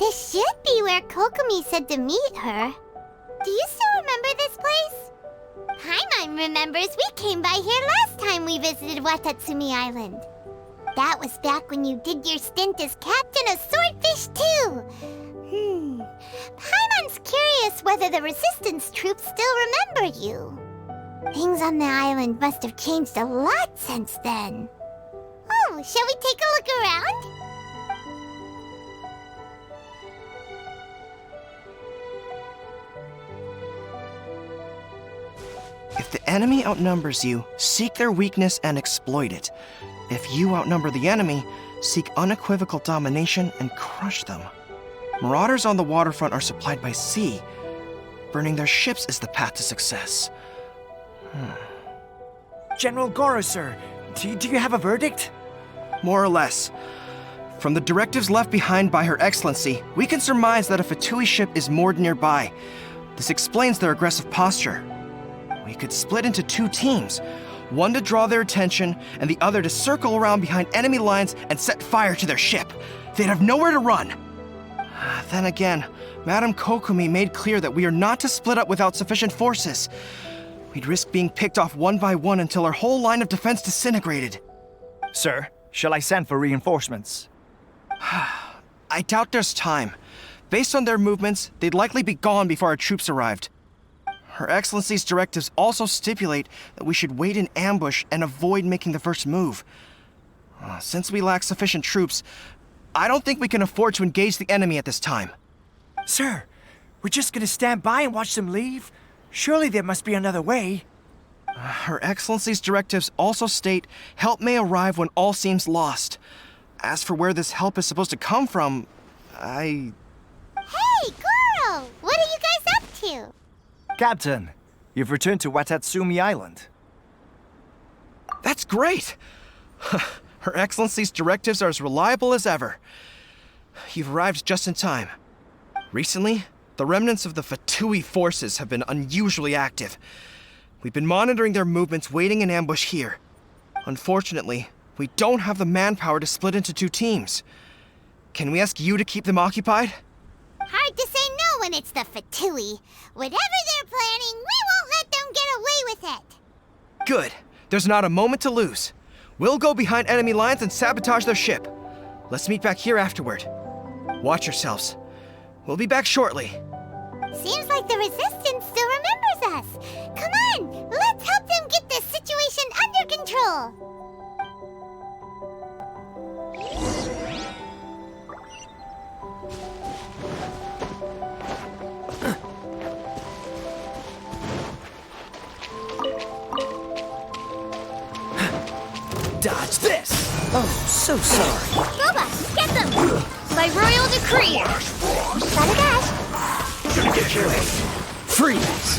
This should be where Kokomi said to meet her. Do you still remember this place? Paimon remembers we came by here last time we visited Watatsumi Island. That was back when you did your stint as captain of Swordfish too. Paimon's curious whether the resistance troops still remember you. Things on the island must have changed a lot since then. Oh, shall we take a look around? If the enemy outnumbers you, seek their weakness and exploit it. If you outnumber the enemy, seek unequivocal domination and crush them. Marauders on the waterfront are supplied by sea. Burning their ships is the path to success. General Goro, sir, do you have a verdict? More or less. From the directives left behind by Her Excellency, we can surmise that a Fatui ship is moored nearby. This explains their aggressive posture. We could split into 2 teams, one to draw their attention and the other to circle around behind enemy lines and set fire to their ship. They'd have nowhere to run. Then again, Madame Kokomi made clear that we are not to split up without sufficient forces. We'd risk being picked off one by one until our whole line of defense disintegrated. Sir, shall I send for reinforcements? I doubt there's time. Based on their movements, they'd likely be gone before our troops arrived. Her Excellency's directives also stipulate that we should wait in ambush and avoid making the first move. Since we lack sufficient troops, I don't think we can afford to engage the enemy at this time. Sir, we're just gonna stand by and watch them leave? Surely there must be another way. Her Excellency's directives also state help may arrive when all seems lost. As for where this help is supposed to come from, Hey, Goro! What are you guys up to? Captain, you've returned to Watatsumi Island. That's great! Her Excellency's directives are as reliable as ever. You've arrived just in time. Recently, the remnants of the Fatui forces have been unusually active. We've been monitoring their movements, waiting in ambush here. Unfortunately, we don't have the manpower to split into 2 teams. Can we ask you to keep them occupied? Hard to say no when it's the Fatui. Whatever they're planning, we won't let them get away with it. Good. There's not a moment to lose. We'll go behind enemy lines and sabotage their ship. Let's meet back here afterward. Watch yourselves. We'll be back shortly. Seems like the Resistance still remembers us. Come on, let's help them get this situation under control. Dodge this! Oh, so sorry. Boba, get them! By royal decree! Gotta dash! Get your way. Freeze!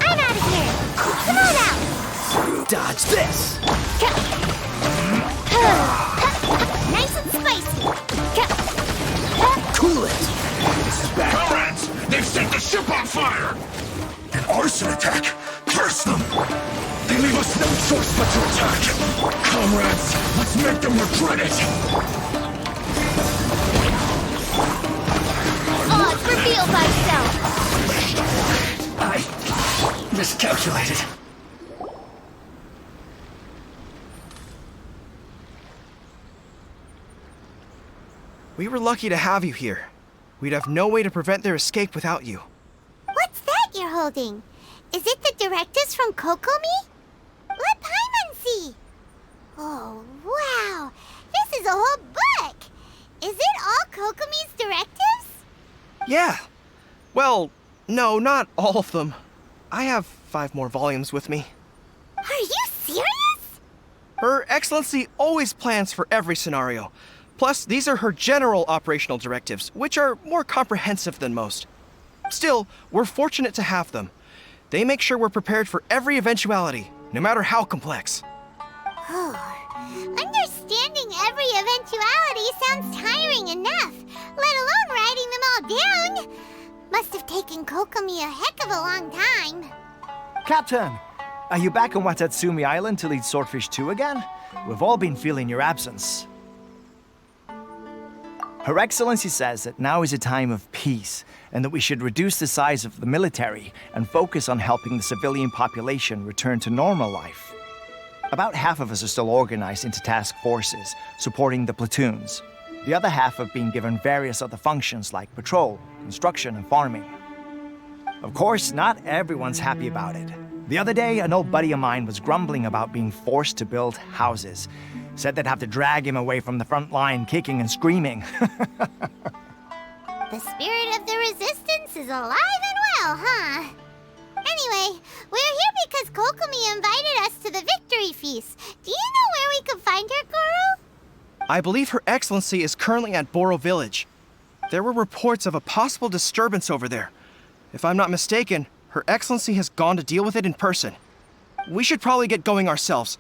I'm out of here! Come on out! Dodge this! Nice and spicy! Cool it! This is bad. Comrades! They've set the ship on fire! An arson attack! Curse them! They leave us no choice but to attack! Comrades, let's make them regret it! Odds reveal thyself! I miscalculated. We were lucky to have you here. We'd have no way to prevent their escape without you. What's that you're holding? Is it the directives from Kokomi? Let Paimon see! Oh, wow! This is a whole book! Is it all Kokomi's directives? Yeah. Well, no, not all of them. I have 5 more volumes with me. Are you serious? Her Excellency always plans for every scenario. Plus, these are her general operational directives, which are more comprehensive than most. Still, we're fortunate to have them. They make sure we're prepared for every eventuality, no matter how complex. Understanding every eventuality sounds tiring enough, let alone writing them all down. Must have taken Kokomi a heck of a long time. Captain, are you back on Watatsumi Island to lead Swordfish 2 again? We've all been feeling your absence. Her Excellency says that now is a time of peace, and that we should reduce the size of the military and focus on helping the civilian population return to normal life. About half of us are still organized into task forces, supporting the platoons. The other half have been given various other functions like patrol, construction, and farming. Of course, not everyone's happy about it. The other day, an old buddy of mine was grumbling about being forced to build houses. Said they'd have to drag him away from the front line, kicking and screaming. The spirit of the resistance is alive and well, huh? Anyway, we're here because Kokomi invited us to the victory feast. Do you know where we could find her, Guru? I believe Her Excellency is currently at Boro Village. There were reports of a possible disturbance over there. If I'm not mistaken, Her Excellency has gone to deal with it in person. We should probably get going ourselves.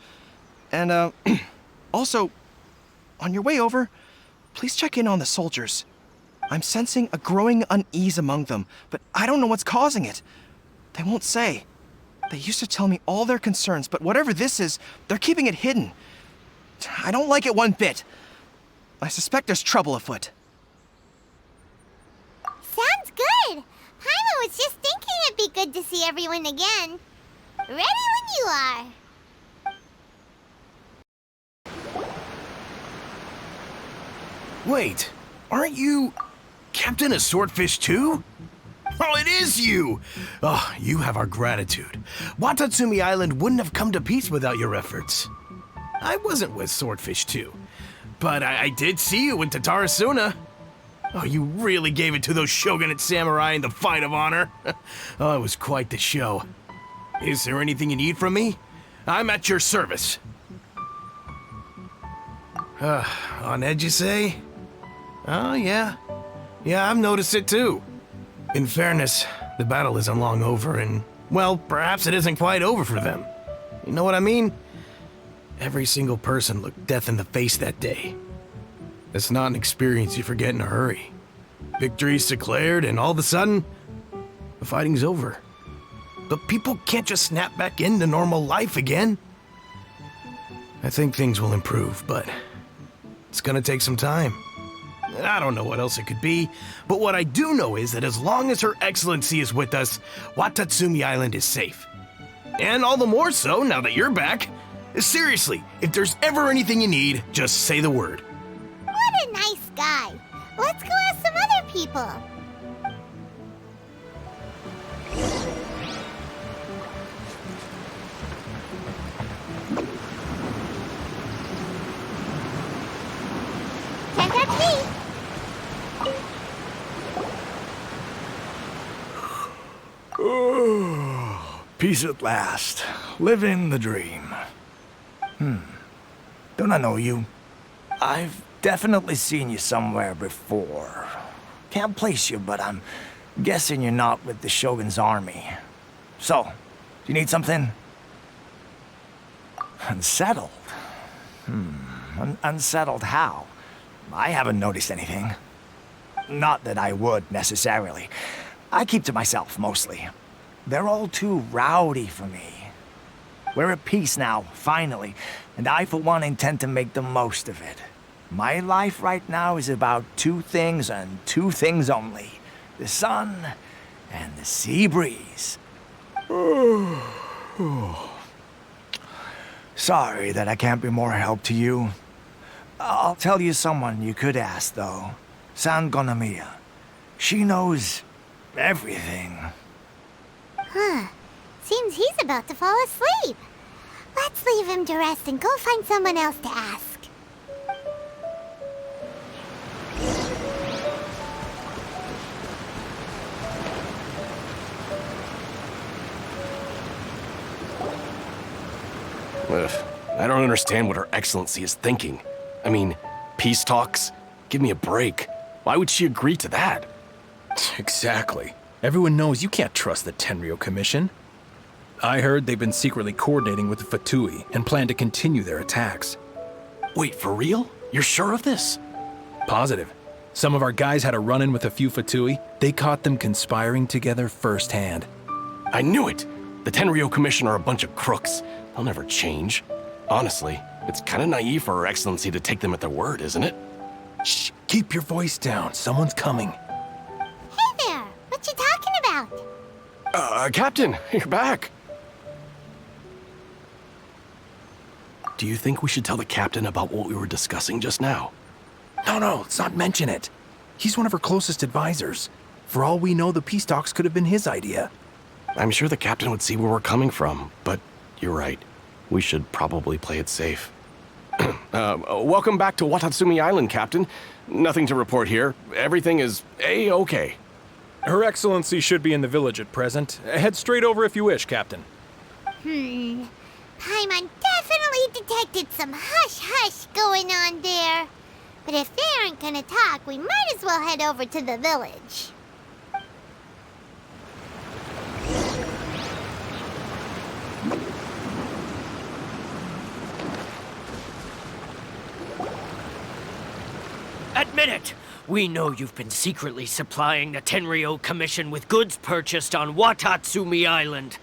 And, also, on your way over, please check in on the soldiers. I'm sensing a growing unease among them, but I don't know what's causing it. They won't say. They used to tell me all their concerns, but whatever this is, they're keeping it hidden. I don't like it one bit. I suspect there's trouble afoot. Sounds good. Paimon was just thinking it'd be good to see everyone again. Ready when you are. Wait, aren't you Captain of Swordfish 2? Oh, it is you! Oh, you have our gratitude. Watatsumi Island wouldn't have come to peace without your efforts. I wasn't with Swordfish 2, but I did see you with Tatarasuna. Oh, you really gave it to those shogunate samurai in the fight of honor. Oh, it was quite the show. Is there anything you need from me? I'm at your service. On edge, you say? Oh, yeah. Yeah, I've noticed it too. In fairness, the battle isn't long over and, well, perhaps it isn't quite over for them. You know what I mean? Every single person looked death in the face that day. It's not an experience you forget in a hurry. Victory's declared and all of a sudden, the fighting's over. But people can't just snap back into normal life again. I think things will improve, but it's gonna take some time. I don't know what else it could be, but what I do know is that as long as Her Excellency is with us, Watatsumi Island is safe. And all the more so now that you're back. Seriously, if there's ever anything you need, just say the word. What a nice guy. Let's go ask some other people. Tentatsu. Peace at last. Living the dream. Don't I know you? I've definitely seen you somewhere before. Can't place you, but I'm guessing you're not with the Shogun's army. So, do you need something? Unsettled? Unsettled how? I haven't noticed anything. Not that I would, necessarily. I keep to myself, mostly. They're all too rowdy for me. We're at peace now, finally, and I, for one, intend to make the most of it. My life right now is about two things and two things only. The sun and the sea breeze. Sorry that I can't be more help to you. I'll tell you someone you could ask, though. San Gonamiya. She knows everything. Huh. Seems he's about to fall asleep. Let's leave him to rest and go find someone else to ask. Ugh, I don't understand what Her Excellency is thinking. I mean, peace talks? Give me a break. Why would she agree to that? Exactly. Everyone knows you can't trust the Tenryo Commission. I heard they've been secretly coordinating with the Fatui and plan to continue their attacks. Wait, for real? You're sure of this? Positive. Some of our guys had a run-in with a few Fatui. They caught them conspiring together firsthand. I knew it! The Tenryo Commission are a bunch of crooks. They'll never change. Honestly, it's kind of naive for Her Excellency to take them at their word, isn't it? Shh, keep your voice down. Someone's coming. Hey there! What you talking about? Captain, you're back. Do you think we should tell the captain about what we were discussing just now? No, let's not mention it. He's one of her closest advisors. For all we know, the peace talks could have been his idea. I'm sure the captain would see where we're coming from, but you're right. We should probably play it safe. Welcome back to Watatsumi Island, Captain. Nothing to report here. Everything is A-okay. Her Excellency should be in the village at present. Head straight over if you wish, Captain. Paimon definitely detected some hush-hush going on there. But if they aren't gonna talk, we might as well head over to the village. Admit it! We know you've been secretly supplying the Tenryo Commission with goods purchased on Watatsumi Island.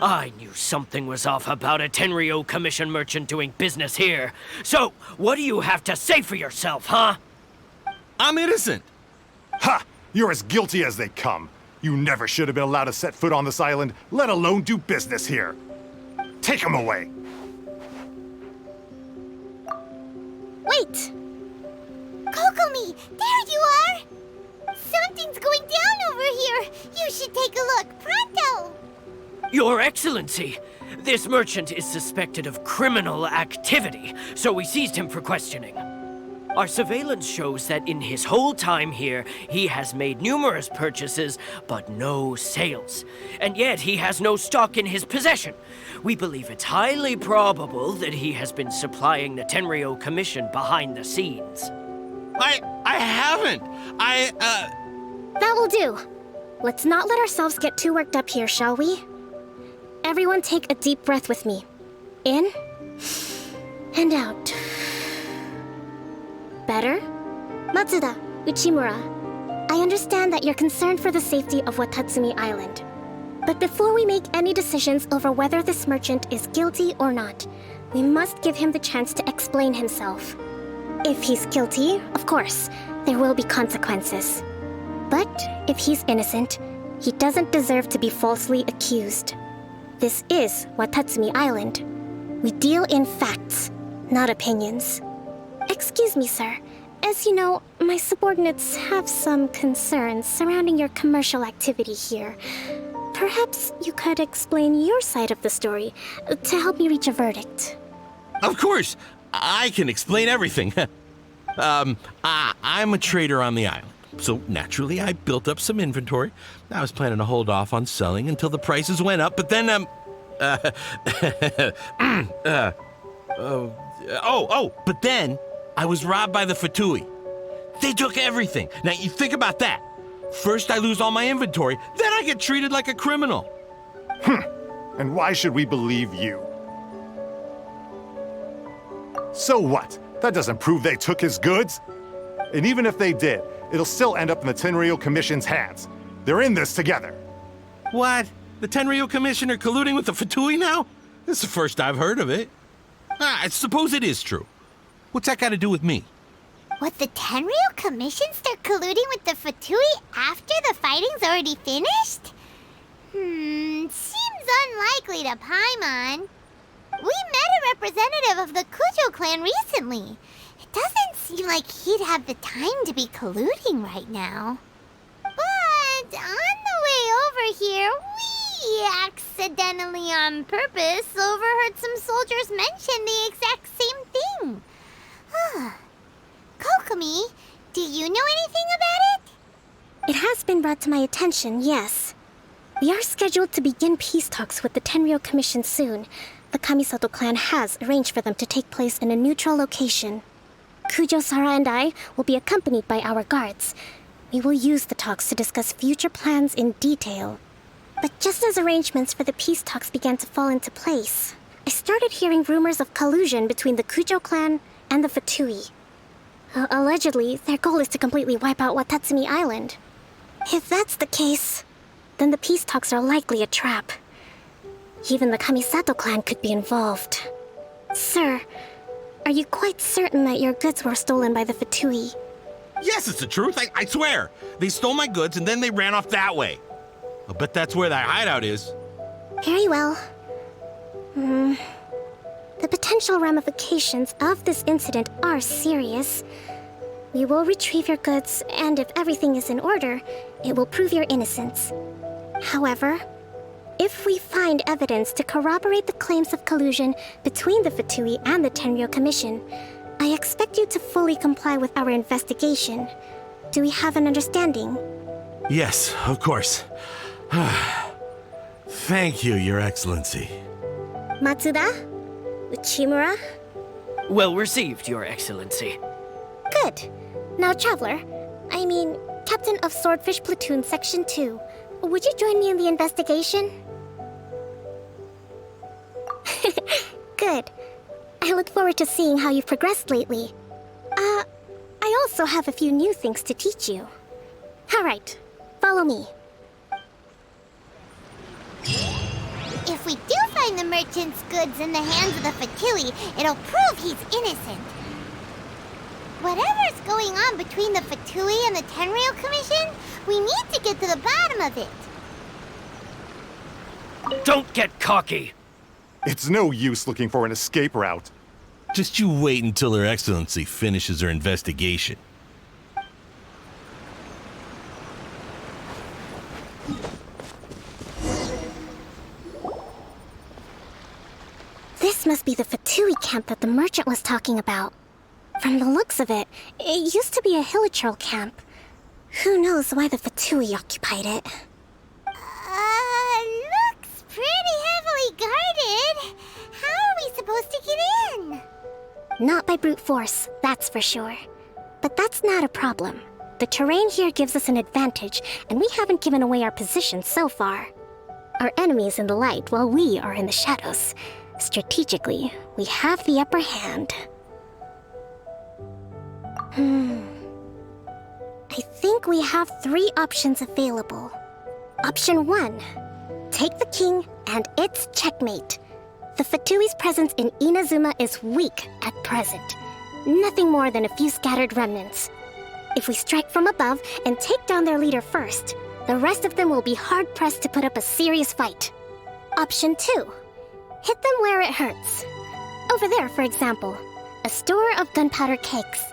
I knew something was off about a Tenryo Commission merchant doing business here. So, what do you have to say for yourself, huh? I'm innocent. Ha! You're as guilty as they come. You never should have been allowed to set foot on this island, let alone do business here. Take him away. Wait! Kokomi, there you are! Something's going down over here! You should take a look, pronto! Your Excellency, this merchant is suspected of criminal activity, so we seized him for questioning. Our surveillance shows that in his whole time here, he has made numerous purchases, but no sales. And yet he has no stock in his possession. We believe it's highly probable that he has been supplying the Tenryo Commission behind the scenes. I haven't. That will do. Let's not let ourselves get too worked up here, shall we? Everyone take a deep breath with me. In and out. Better? Matsuda, Uchimura, I understand that you're concerned for the safety of Watatsumi Island. But before we make any decisions over whether this merchant is guilty or not, we must give him the chance to explain himself. If he's guilty, of course, there will be consequences. But if he's innocent, he doesn't deserve to be falsely accused. This is Watatsumi Island. We deal in facts, not opinions. Excuse me, sir. As you know, my subordinates have some concerns surrounding your commercial activity here. Perhaps you could explain your side of the story to help me reach a verdict. Of course, I can explain everything. I'm a trader on the island, so naturally I built up some inventory. I was planning to hold off on selling until the prices went up, but then, but then I was robbed by the Fatui. They took everything. Now you think about that. First I lose all my inventory, then I get treated like a criminal. And why should we believe you? So what? That doesn't prove they took his goods. And even if they did, it'll still end up in the Tenryo Commission's hands. They're in this together. What? The Tenryo Commission are colluding with the Fatui now? This is the first I've heard of it. I suppose it is true. What's that got to do with me? What, the Tenryo Commission start colluding with the Fatui after the fighting's already finished? Seems unlikely to Paimon. We met a representative of the Kujou clan recently. It doesn't seem like he'd have the time to be colluding right now. But on the way over here, we accidentally on purpose overheard some soldiers mention the exact same thing. Kokomi, do you know anything about it? It has been brought to my attention, yes. We are scheduled to begin peace talks with the Tenryo Commission soon. The Kamisato clan has arranged for them to take place in a neutral location. Kujou Sara and I will be accompanied by our guards. We will use the talks to discuss future plans in detail. But just as arrangements for the peace talks began to fall into place, I started hearing rumors of collusion between the Kujou clan and the Fatui. Allegedly, their goal is to completely wipe out Watatsumi Island. If that's the case, then the peace talks are likely a trap. Even the Kamisato clan could be involved. Sir, are you quite certain that your goods were stolen by the Fatui? Yes, it's the truth. I swear. They stole my goods and then they ran off that way. I'll bet that's where that hideout is. Very well. The potential ramifications of this incident are serious. We will retrieve your goods, and if everything is in order, it will prove your innocence. However, if we find evidence to corroborate the claims of collusion between the Fatui and the Tenryou Commission, I expect you to fully comply with our investigation. Do we have an understanding? Yes, of course. Thank you, Your Excellency. Matsuda? Uchimura? Well received, Your Excellency. Good. Now, Traveler, Captain of Swordfish Platoon Section 2, would you join me in the investigation? Good. I look forward to seeing how you've progressed lately. I also have a few new things to teach you. Alright, follow me. If we do find the merchant's goods in the hands of the Fatui, it'll prove he's innocent. Whatever's going on between the Fatui and the Tenryou Commission, we need to get to the bottom of it. Don't get cocky! It's no use looking for an escape route. Just you wait until Her Excellency finishes her investigation. This must be the Fatui camp that the merchant was talking about. From the looks of it, it used to be a Hilichurl camp. Who knows why the Fatui occupied it? Looks pretty heavily guarded. How are we supposed to get in? Not by brute force, that's for sure. But that's not a problem. The terrain here gives us an advantage, and we haven't given away our position so far. Our enemy is in the light while we are in the shadows. Strategically, we have the upper hand. I think we have 3 options available. Option 1. Take the king and it's checkmate. The Fatui's presence in Inazuma is weak at present. Nothing more than a few scattered remnants. If we strike from above and take down their leader first, the rest of them will be hard-pressed to put up a serious fight. Option 2. Hit them where it hurts. Over there, for example, a store of gunpowder cakes.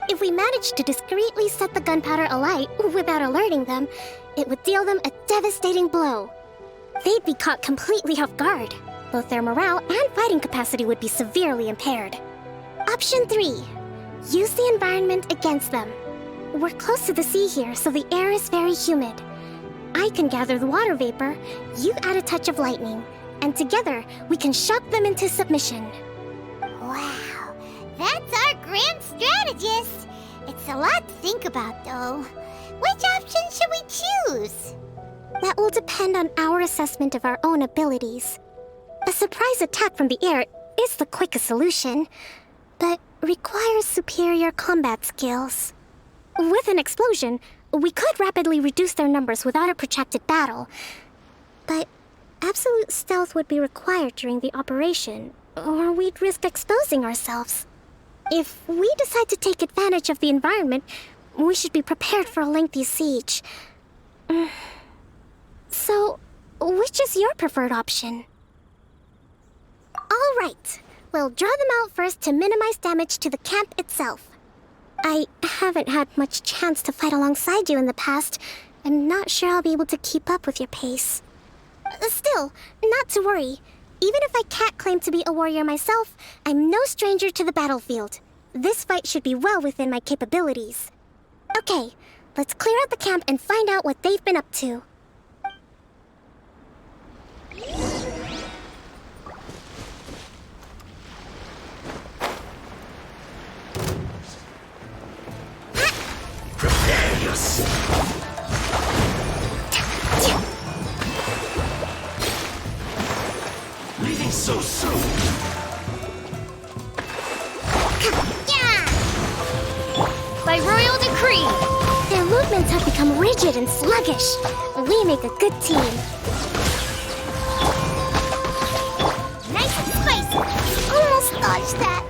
If we manage to discreetly set the gunpowder alight without alerting them, it would deal them a devastating blow. They'd be caught completely off guard. Both their morale and fighting capacity would be severely impaired. Option 3. Use the environment against them. We're close to the sea here, so the air is very humid. I can gather the water vapor, you add a touch of lightning, and together we can shock them into submission. Wow, that's our grand strategist. It's a lot to think about, though. Which option should we choose? That will depend on our assessment of our own abilities. A surprise attack from the air is the quickest solution, but requires superior combat skills. With an explosion, we could rapidly reduce their numbers without a protracted battle, but absolute stealth would be required during the operation, or we'd risk exposing ourselves. If we decide to take advantage of the environment, we should be prepared for a lengthy siege. So, which is your preferred option? All right, we'll draw them out first to minimize damage to the camp itself. I haven't had much chance to fight alongside you in the past. I'm not sure I'll be able to keep up with your pace. Still, not to worry. Even if I can't claim to be a warrior myself, I'm no stranger to the battlefield. This fight should be well within my capabilities. Okay, let's clear out the camp and find out what they've been up to. Prepare yourself. Leaving so soon. Yeah! decree! Their movements have become rigid and sluggish. We make a good team. Nice and spicy. Almost dodged that.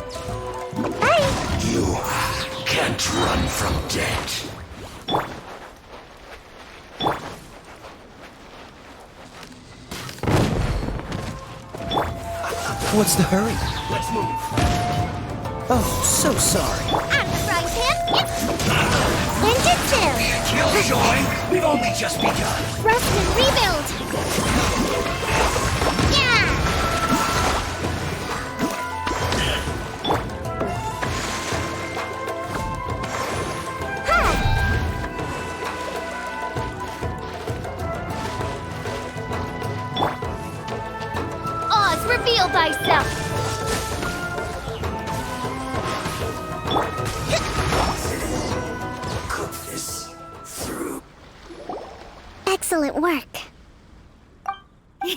Bye. You can't run from death. What's the hurry? Let's move. Oh, so sorry. Out of the frying pan. Ninjutsu. Killjoy, we've only just begun. Rest and rebuild. Yeah. Oz, reveal thyself. Cook this through. Excellent work. All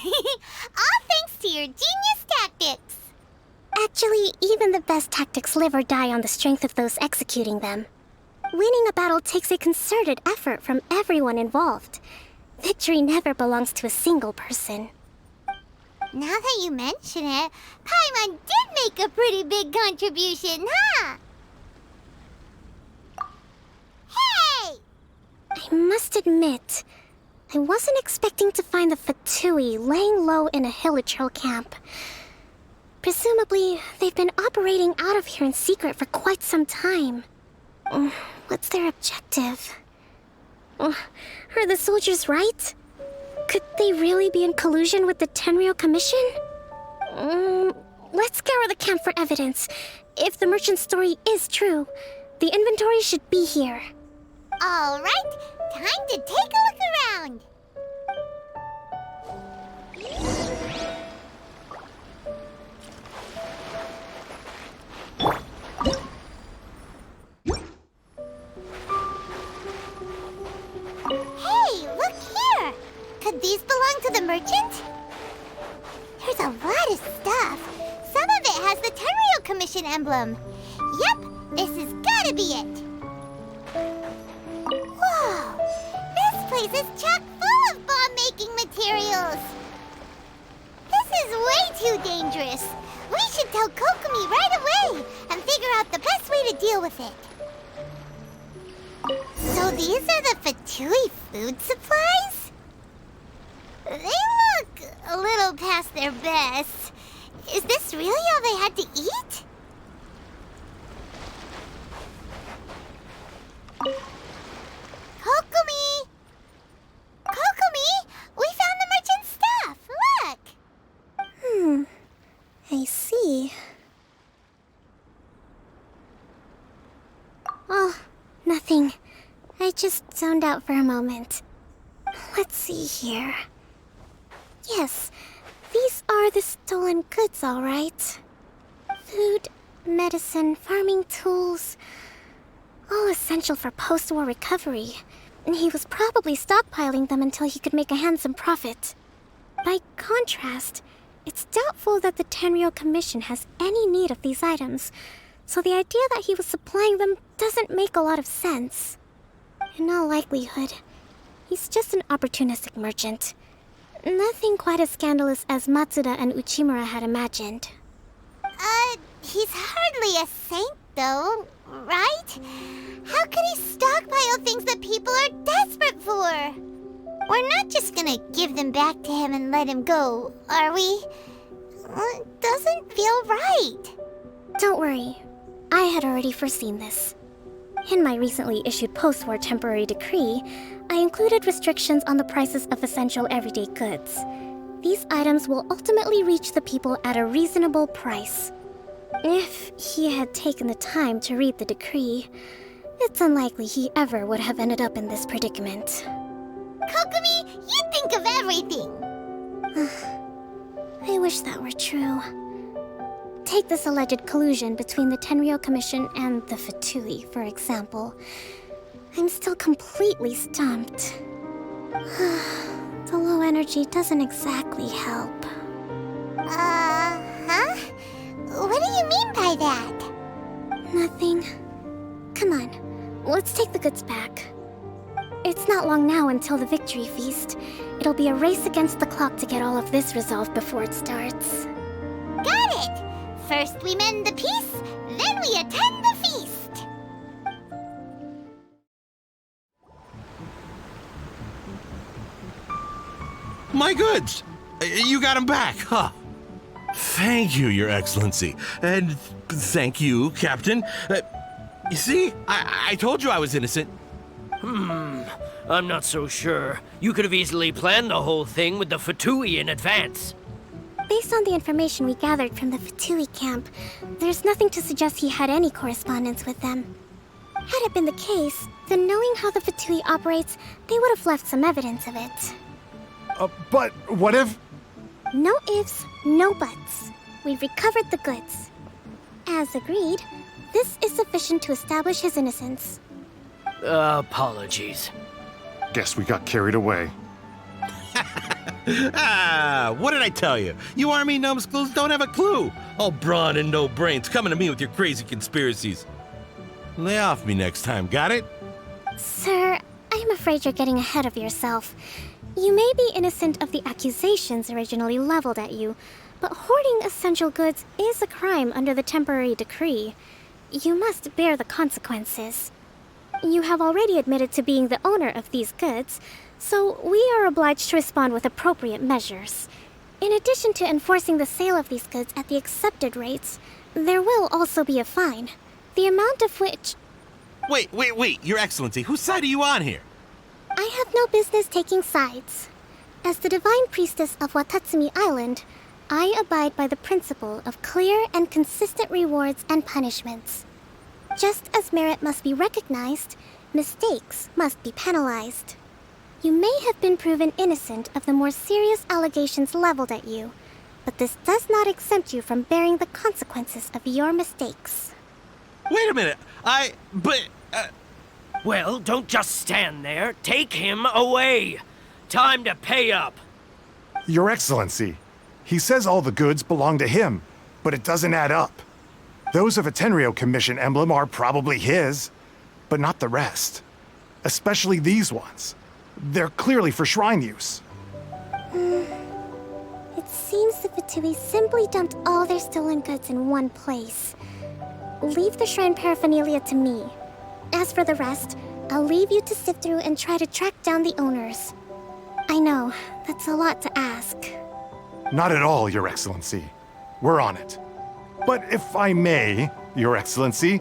thanks to your genius tactics. Actually, even the best tactics live or die on the strength of those executing them. Winning a battle takes a concerted effort from everyone involved. Victory never belongs to a single person. Now that you mention it, Paimon did make a pretty big contribution, huh? Hey! I must admit, I wasn't expecting to find the Fatui laying low in a Hilichurl camp. Presumably, they've been operating out of here in secret for quite some time. What's their objective? Are the soldiers right? Could they really be in collusion with the Tenryou Commission? Let's scour the camp for evidence. If the merchant's story is true, the inventory should be here. All right, time to take a look around. Hey, look here. Could these belong to the merchant? There's a lot of stuff. Some of it has the Tenryou Commission emblem. Yep, this has gotta be it. Whoa! This place is chock full of bomb-making materials! This is way too dangerous! We should tell Kokomi right away and figure out the best way to deal with it. So these are the Fatui food supplies? They look a little past their best. Is this really all they had to eat? Kokomi! Kokomi! We found the merchant's stuff! Look! I see. Oh, nothing. I just zoned out for a moment. Let's see here. Yes, these are the stolen goods, all right. Food, medicine, farming tools. All essential for post-war recovery. He was probably stockpiling them until he could make a handsome profit. By contrast, it's doubtful that the Tenryou Commission has any need of these items, so the idea that he was supplying them doesn't make a lot of sense. In all likelihood, he's just an opportunistic merchant. Nothing quite as scandalous as Matsuda and Uchimura had imagined. He's hardly a saint, though, right? How could he stockpile things that people are desperate for? We're not just gonna give them back to him and let him go, are we? It doesn't feel right. Don't worry. I had already foreseen this. In my recently issued post-war temporary decree, I included restrictions on the prices of essential everyday goods. These items will ultimately reach the people at a reasonable price. If he had taken the time to read the decree, it's unlikely he ever would have ended up in this predicament. Kokomi, you think of everything! I wish that were true. Take this alleged collusion between the Tenryou Commission and the Fatui, for example. I'm still completely stumped. The low energy doesn't exactly help. Huh? What do you mean by that? Nothing. Come on, let's take the goods back. It's not long now until the victory feast. It'll be a race against the clock to get all of this resolved before it starts. Got it! First we mend the peace, then we attend the feast. My goods! You got them back, huh? Thank you, Your Excellency. And thank you, Captain. You see, I told you I was innocent. I'm not so sure. You could have easily planned the whole thing with the Fatui in advance. Based on the information we gathered from the Fatui camp, there's nothing to suggest he had any correspondence with them. Had it been the case, then knowing how the Fatui operates, they would have left some evidence of it. But what if... No ifs, no buts. We've recovered the goods. As agreed, this is sufficient to establish his innocence. Apologies. Guess we got carried away. What did I tell you? You army numbskulls don't have a clue. All brawn and no brains coming to me with your crazy conspiracies. Lay off me next time, got it? Sir, I'm afraid you're getting ahead of yourself. You may be innocent of the accusations originally leveled at you, but hoarding essential goods is a crime under the temporary decree. You must bear the consequences. You have already admitted to being the owner of these goods, so we are obliged to respond with appropriate measures. In addition to enforcing the sale of these goods at the accepted rates, there will also be a fine, the amount of which... Wait, Your Excellency, whose side are you on here? I have no business taking sides. As the Divine Priestess of Watatsumi Island, I abide by the principle of clear and consistent rewards and punishments. Just as merit must be recognized, mistakes must be penalized. You may have been proven innocent of the more serious allegations leveled at you, but this does not exempt you from bearing the consequences of your mistakes. Wait a minute, Well, don't just stand there. Take him away. Time to pay up. Your Excellency, he says all the goods belong to him, but it doesn't add up. Those of a Tenryo Commission emblem are probably his, but not the rest. Especially these ones. They're clearly for shrine use. It seems the Fatui simply dumped all their stolen goods in one place. Leave the shrine paraphernalia to me. As for the rest, I'll leave you to sift through and try to track down the owners. I know, that's a lot to ask. Not at all, Your Excellency. We're on it. But if I may, Your Excellency,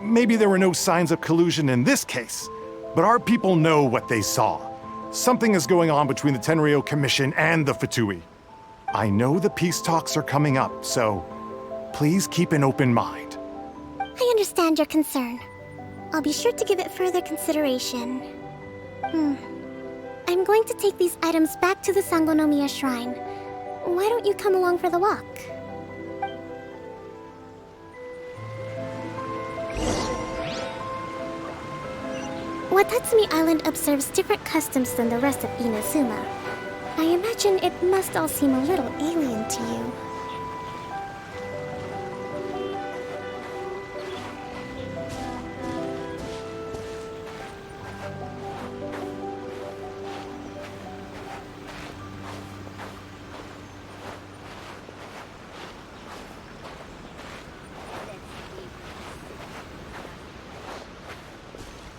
maybe there were no signs of collusion in this case, but our people know what they saw. Something is going on between the Tenryo Commission and the Fatui. I know the peace talks are coming up, so please keep an open mind. I understand your concern. I'll be sure to give it further consideration. I'm going to take these items back to the Sangonomiya Shrine. Why don't you come along for the walk? Watatsumi Island observes different customs than the rest of Inazuma. I imagine it must all seem a little alien to you.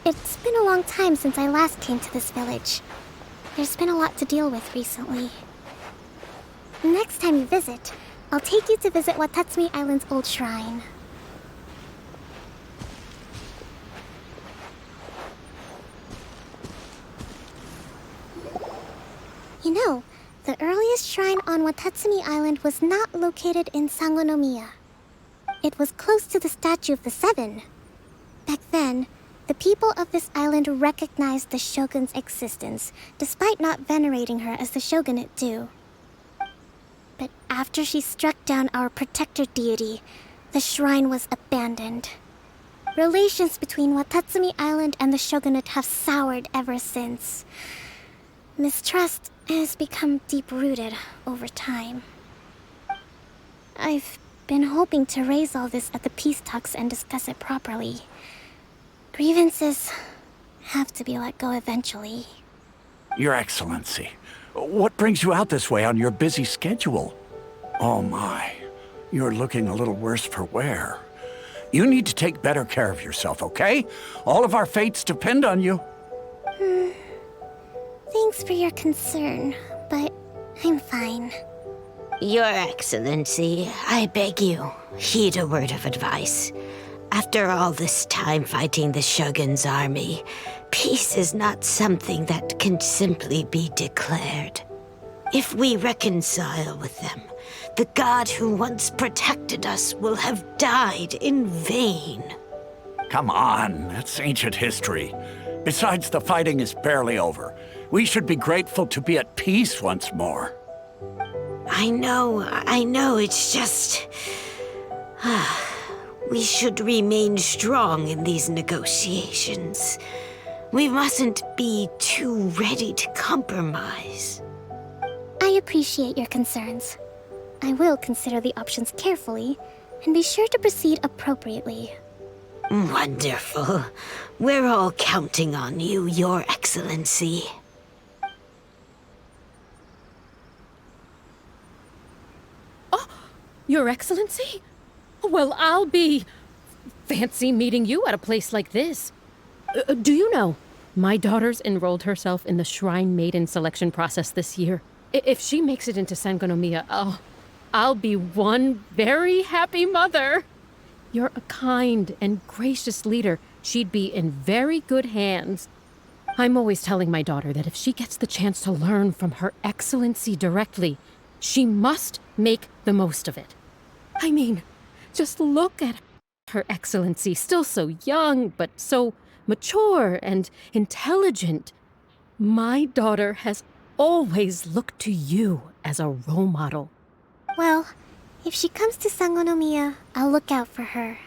It's been a long time since I last came to this village. There's been a lot to deal with recently. Next time you visit, I'll take you to visit Watatsumi Island's old shrine. You know, the earliest shrine on Watatsumi Island was not located in Sangonomiya. It was close to the Statue of the Seven. Back then, the people of this island recognized the shogun's existence, despite not venerating her as the shogunate do. But after she struck down our protector deity, the shrine was abandoned. Relations between Watatsumi Island and the shogunate have soured ever since. Mistrust has become deep-rooted over time. I've been hoping to raise all this at the peace talks and discuss it properly. Grievances have to be let go eventually. Your Excellency, what brings you out this way on your busy schedule? Oh my, you're looking a little worse for wear. You need to take better care of yourself, okay? All of our fates depend on you. Thanks for your concern, but I'm fine. Your Excellency, I beg you, heed a word of advice. After all this time fighting the Shogun's army, peace is not something that can simply be declared. If we reconcile with them, the god who once protected us will have died in vain. Come on, that's ancient history. Besides, the fighting is barely over. We should be grateful to be at peace once more. I know, it's just... We should remain strong in these negotiations. We mustn't be too ready to compromise. I appreciate your concerns. I will consider the options carefully and be sure to proceed appropriately. Wonderful. We're all counting on you, Your Excellency. Your Excellency? Well, I'll be... fancy meeting you at a place like this. Do you know, my daughter's enrolled herself in the Shrine Maiden selection process this year. If she makes it into Sangonomiya, I'll be one very happy mother. You're a kind and gracious leader. She'd be in very good hands. I'm always telling my daughter that if she gets the chance to learn from Her Excellency directly, she must make the most of it. I mean, just look at Her Excellency, still so young, but so mature and intelligent. My daughter has always looked to you as a role model. Well, if she comes to Sangonomiya, I'll look out for her.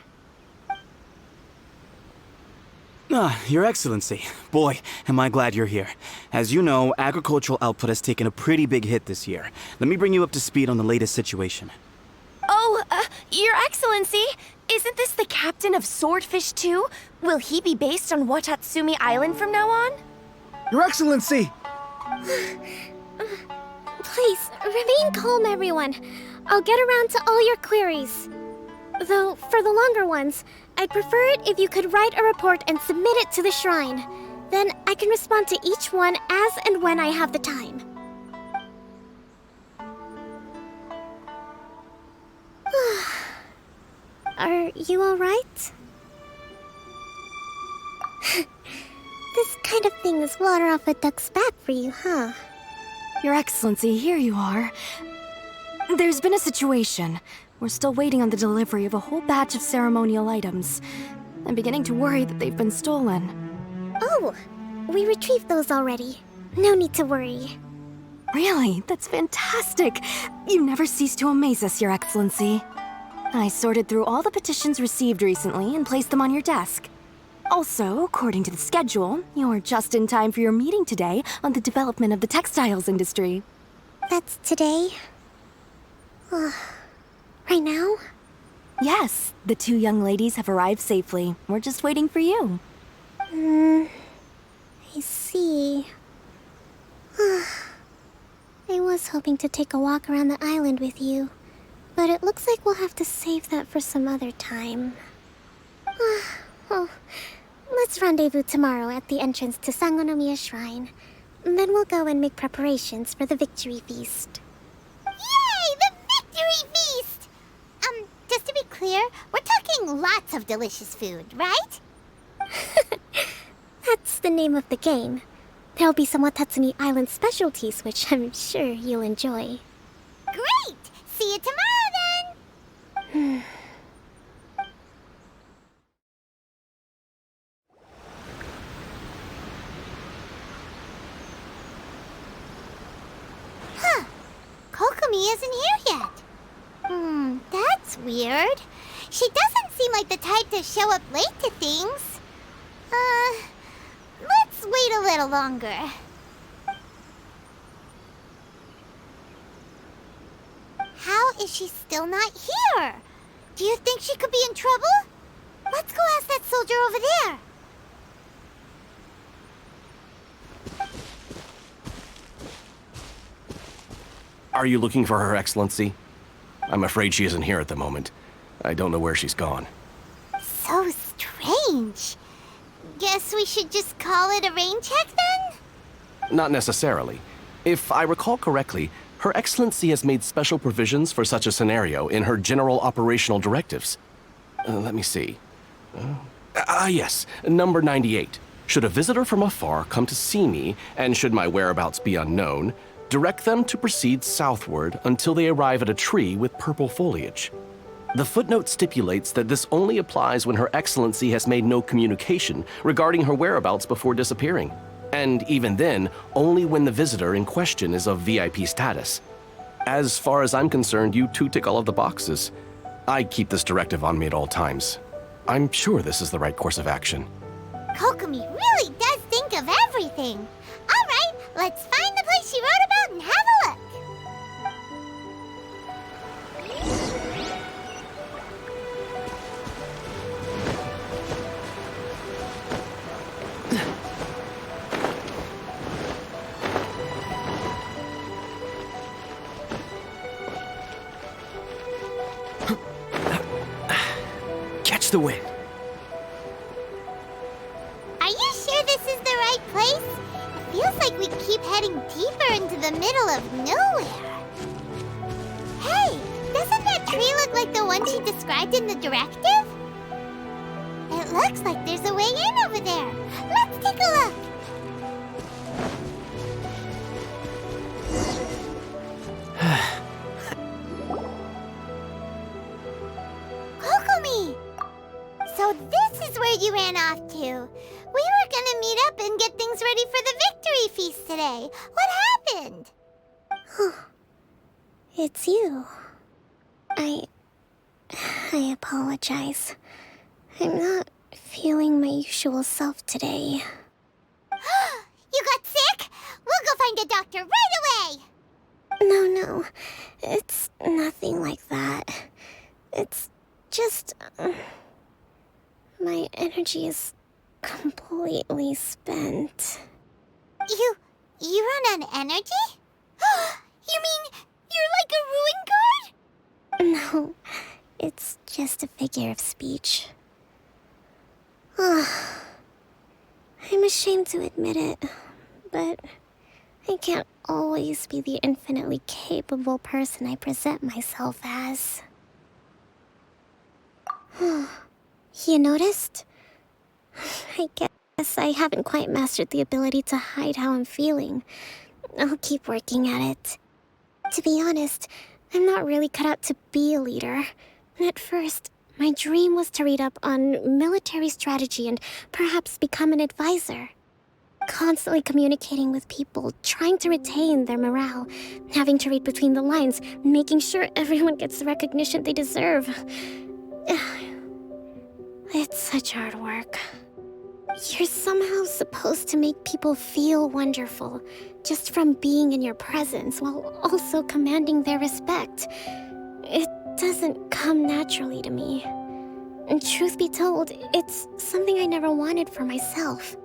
Your Excellency. Boy, am I glad you're here. As you know, agricultural output has taken a pretty big hit this year. Let me bring you up to speed on the latest situation. Oh, Your Excellency, isn't this the captain of Swordfish too? Will he be based on Watatsumi Island from now on? Your Excellency! Please, remain calm, everyone. I'll get around to all your queries. Though, for the longer ones, I'd prefer it if you could write a report and submit it to the shrine. Then I can respond to each one as and when I have the time. Are you alright? This kind of thing is water off a duck's back for you, huh? Your Excellency, here you are. There's been a situation. We're still waiting on the delivery of a whole batch of ceremonial items. I'm beginning to worry that they've been stolen. Oh, we retrieved those already. No need to worry. Really? That's fantastic! You never cease to amaze us, Your Excellency. I sorted through all the petitions received recently and placed them on your desk. Also, according to the schedule, you're just in time for your meeting today on the development of the textiles industry. That's today? Right now? Yes, the two young ladies have arrived safely. We're just waiting for you. I see. I was hoping to take a walk around the island with you, but it looks like we'll have to save that for some other time. Well, let's rendezvous tomorrow at the entrance to Sangonomiya Shrine. Then we'll go and make preparations for the victory feast. Yay! The victory feast! Just to be clear, we're talking lots of delicious food, right? That's the name of the game. There'll be some Watatsumi Island specialties, which I'm sure you'll enjoy. Great! See you tomorrow, then! Huh. Kokomi isn't here yet. That's weird. She doesn't seem like the type to show up late to things. Let's wait a little longer. How is she still not here? Do you think she could be in trouble? Let's go ask that soldier over there. Are you looking for Her Excellency? I'm afraid she isn't here at the moment. I don't know where she's gone. So strange. Guess we should just call it a rain check then? Not necessarily. If I recall correctly, Her Excellency has made special provisions for such a scenario in her general operational directives. Let me see. Yes, number 98. Should a visitor from afar come to see me, and should my whereabouts be unknown, direct them to proceed southward until they arrive at a tree with purple foliage. The footnote stipulates that this only applies when Her Excellency has made no communication regarding her whereabouts before disappearing. And even then, only when the visitor in question is of VIP status. As far as I'm concerned, you two tick all of the boxes. I keep this directive on me at all times. I'm sure this is the right course of action. Kokomi really does think of everything. All right, let's find the place she wrote about and have a look. Catch the wind. Are you sure this is the right place? It feels like we keep heading deeper into the middle of nowhere. Hey, doesn't that tree look like the one she described in the directive? It looks like there's a way in over there. Let's take a look. Kokomi! So this is where you ran off to. We were gonna meet up and get things ready for the victory feast today. What happened? It's you. I apologize. I'm not feeling my usual self today. You got sick? We'll go find a doctor right away! No. It's nothing like that. It's just... my energy is completely spent. You run on energy? You mean you're like a ruin guard? No, it's just a figure of speech. I'm ashamed to admit it, but I can't always be the infinitely capable person I present myself as. You noticed? I guess I haven't quite mastered the ability to hide how I'm feeling. I'll keep working at it. To be honest, I'm not really cut out to be a leader. At first, my dream was to read up on military strategy and perhaps become an advisor. Constantly communicating with people, trying to retain their morale, having to read between the lines, making sure everyone gets the recognition they deserve. It's such hard work. You're somehow supposed to make people feel wonderful, just from being in your presence, while also commanding their respect. It doesn't come naturally to me. And truth be told, it's something I never wanted for myself.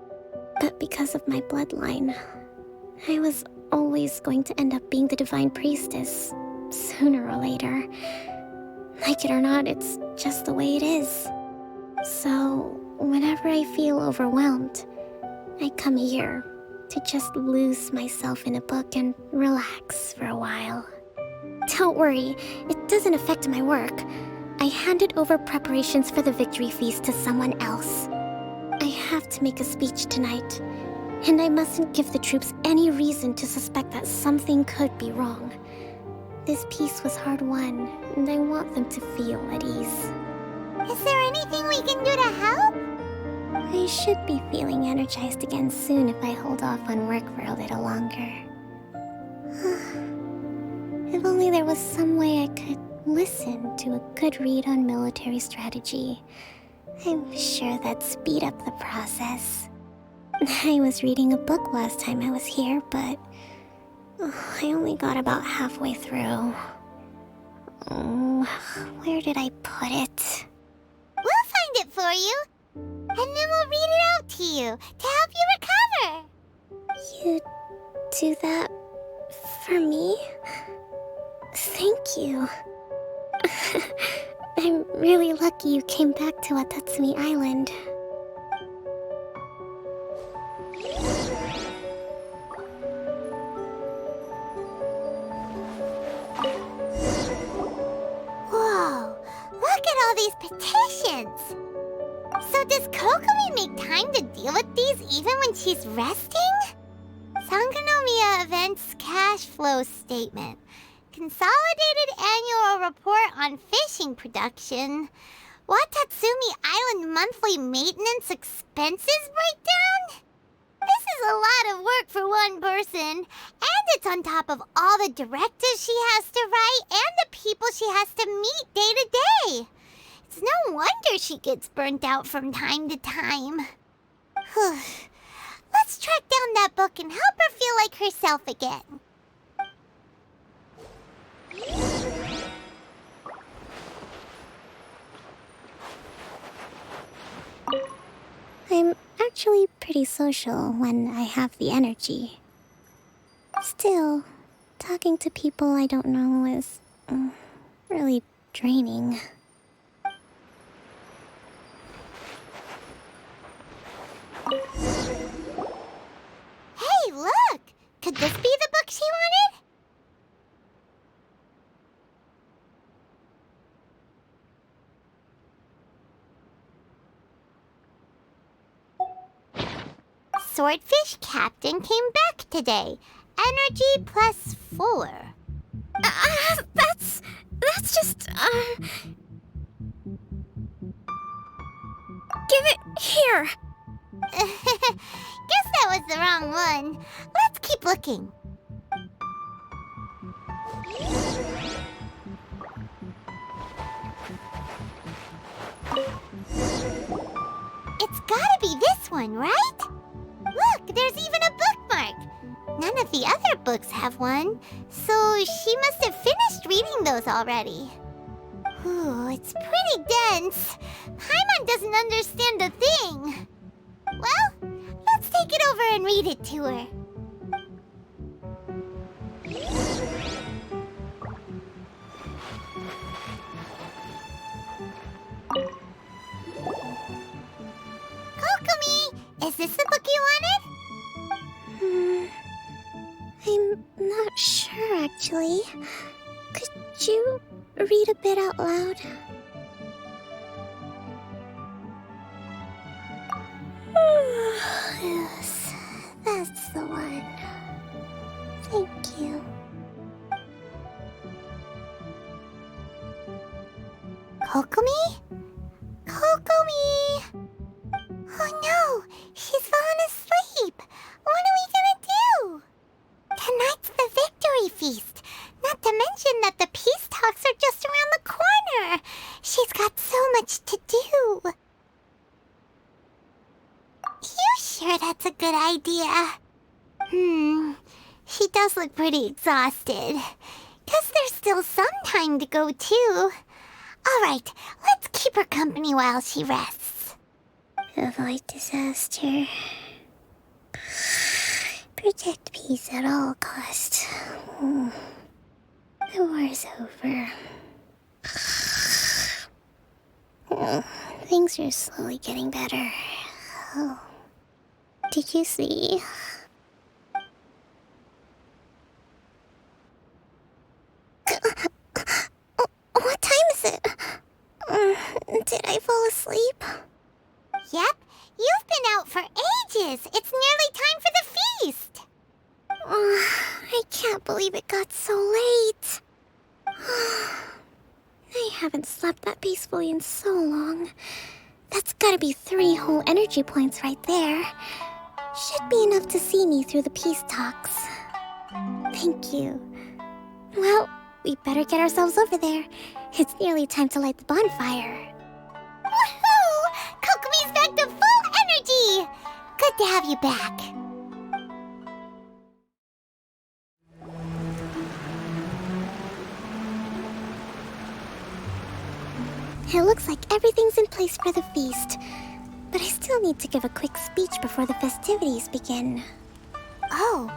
But because of my bloodline, I was always going to end up being the divine priestess, sooner or later. Like it or not, it's just the way it is. So, whenever I feel overwhelmed, I come here to just lose myself in a book and relax for a while. Don't worry, it doesn't affect my work. I handed over preparations for the victory feast to someone else. I have to make a speech tonight, and I mustn't give the troops any reason to suspect that something could be wrong. This peace was hard-won, and I want them to feel at ease. Is there anything we can do to help? I should be feeling energized again soon if I hold off on work for a little longer. If only there was some way I could listen to a good read on military strategy. I'm sure that'd speed up the process. I was reading a book last time I was here, but I only got about halfway through. Where did I put it? We'll find it for you, and then we'll read it out to you to help you recover. You do that for me? Thank you. I'm really lucky you came back to Watatsumi Island. Whoa, look at all these petitions! So does Kokomi make time to deal with these even when she's resting? Sangonomiya Events Cash Flow Statement. Consolidated Annual Report on Fishing Production. Watatsumi Island Monthly Maintenance Expenses Breakdown? This is a lot of work for one person, and it's on top of all the directives she has to write and the people she has to meet day to day. It's no wonder she gets burnt out from time to time. Let's track down that book and help her feel like herself again. I'm actually pretty social when I have the energy. Still, talking to people I don't know is really draining. Hey, look! Could this be the book she wanted? Swordfish Captain came back today. Energy +4. That's just, Give it here! Guess that was the wrong one. Let's keep looking. It's gotta be this one, right? Look, there's even a bookmark. None of the other books have one, so she must have finished reading those already. Ooh, it's pretty dense. Paimon doesn't understand a thing. Well, let's take it over and read it to her. Kokomi, is this the book you wanted? I'm not sure, actually. Could you read a bit out loud? Yes, that's the one. Thank you. Kokomi? Kokomi! Oh no, she's fallen asleep. What are we gonna do? Tonight's the victory feast. Not to mention that the peace talks are just around the corner. She's got so much to do. You sure that's a good idea? She does look pretty exhausted. Guess there's still some time to go too. Alright, let's keep her company while she rests. Avoid disaster. Protect peace at all costs. The war's over. Things are slowly getting better. Oh. Did you see? What time is it? Did I fall asleep? Yep, you've been out for ages. It's nearly time for the feast. I can't believe it got so late. I haven't slept that peacefully in so long. That's gotta be 3 whole energy points right there. Should be enough to see me through the peace talks. Thank you. Well, we better get ourselves over there. It's nearly time to light the bonfire. Woohoo! Kokomi's back to full energy! Good to have you back. It looks like everything's in place for the feast. But I still need to give a quick speech before the festivities begin. Oh,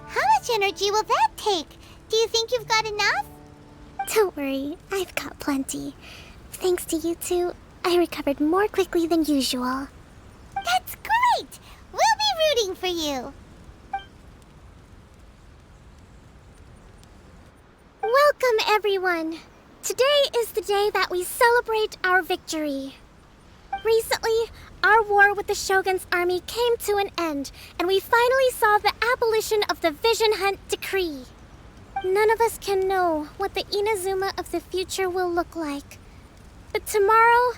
how much energy will that take? Do you think you've got enough? Don't worry, I've got plenty. Thanks to you two, I recovered more quickly than usual. That's great! We'll be rooting for you. Welcome, everyone. Today is the day that we celebrate our victory. Recently, our war with the Shogun's army came to an end, and we finally saw the abolition of the Vision Hunt Decree. None of us can know what the Inazuma of the future will look like. But tomorrow,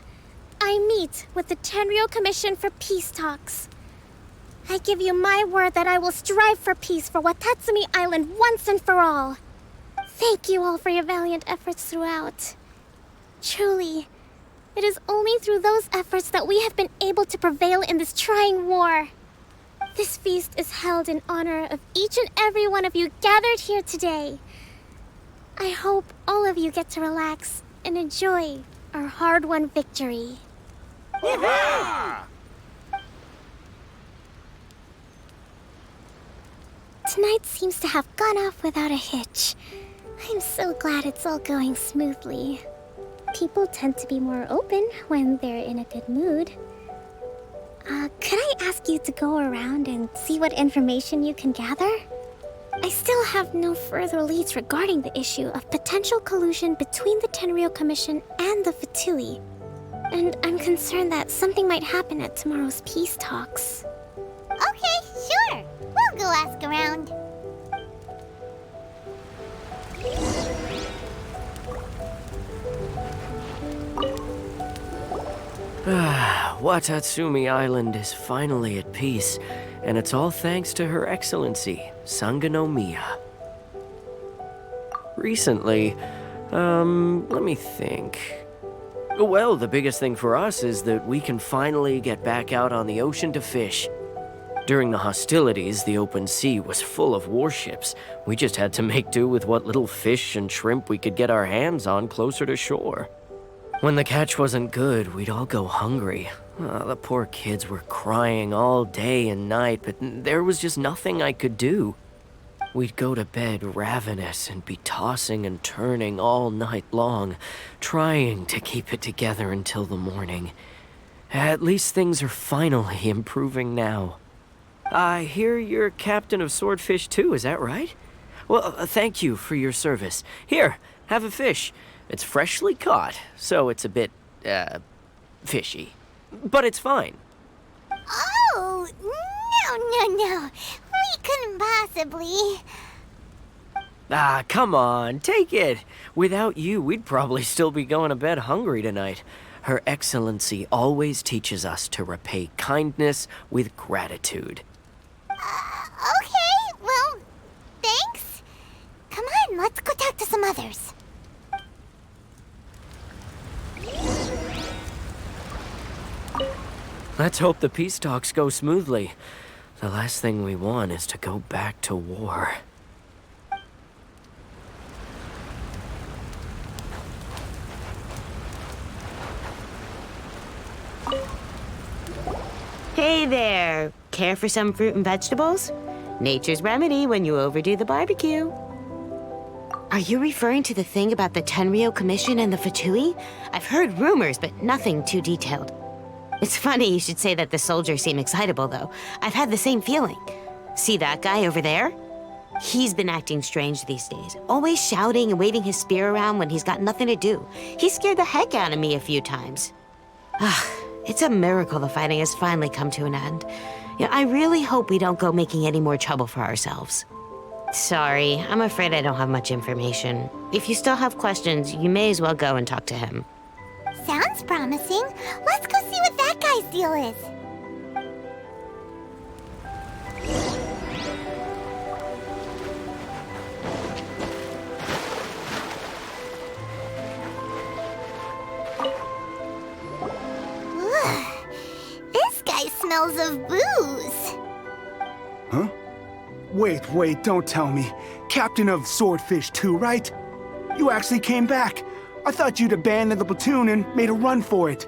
I meet with the Tenryou Commission for peace talks. I give you my word that I will strive for peace for Watatsumi Island once and for all. Thank you all for your valiant efforts throughout. Truly, it is only through those efforts that we have been able to prevail in this trying war. This feast is held in honor of each and every one of you gathered here today. I hope all of you get to relax and enjoy our hard-won victory. Tonight seems to have gone off without a hitch. I'm so glad it's all going smoothly. People tend to be more open when they're in a good mood. Could I ask you to go around and see what information you can gather? I still have no further leads regarding the issue of potential collusion between the Tenryou Commission and the Fatui. And I'm concerned that something might happen at tomorrow's peace talks. Okay, sure. We'll go ask around. Watatsumi Island is finally at peace, and it's all thanks to Her Excellency, Sangonomiya. Recently, let me think. Well, the biggest thing for us is that we can finally get back out on the ocean to fish. During the hostilities, the open sea was full of warships. We just had to make do with what little fish and shrimp we could get our hands on closer to shore. When the catch wasn't good, we'd all go hungry. The poor kids were crying all day and night, but there was just nothing I could do. We'd go to bed ravenous and be tossing and turning all night long, trying to keep it together until the morning. At least things are finally improving now. I hear you're captain of Swordfish too, is that right? Well, thank you for your service. Here, have a fish. It's freshly caught, so it's a bit, fishy. But it's fine. Oh, no. We couldn't possibly. Come on, take it. Without you, we'd probably still be going to bed hungry tonight. Her Excellency always teaches us to repay kindness with gratitude. Okay, well, thanks. Come on, let's go talk to some others. Let's hope the peace talks go smoothly. The last thing we want is to go back to war. Hey there! Care for some fruit and vegetables? Nature's remedy when you overdo the barbecue. Are you referring to the thing about the Tenryou Commission and the Fatui? I've heard rumors, but nothing too detailed. It's funny you should say that the soldiers seem excitable, though. I've had the same feeling. See that guy over there? He's been acting strange these days, always shouting and waving his spear around when he's got nothing to do. He scared the heck out of me a few times. It's a miracle the fighting has finally come to an end. Yeah, I really hope we don't go making any more trouble for ourselves. Sorry, I'm afraid I don't have much information. If you still have questions, you may as well go and talk to him. Sounds promising. Let's go see what that guy's deal is. This guy smells of booze. Huh? Wait, don't tell me. Captain of Swordfish too, right? You actually came back. I thought you'd abandoned the platoon and made a run for it.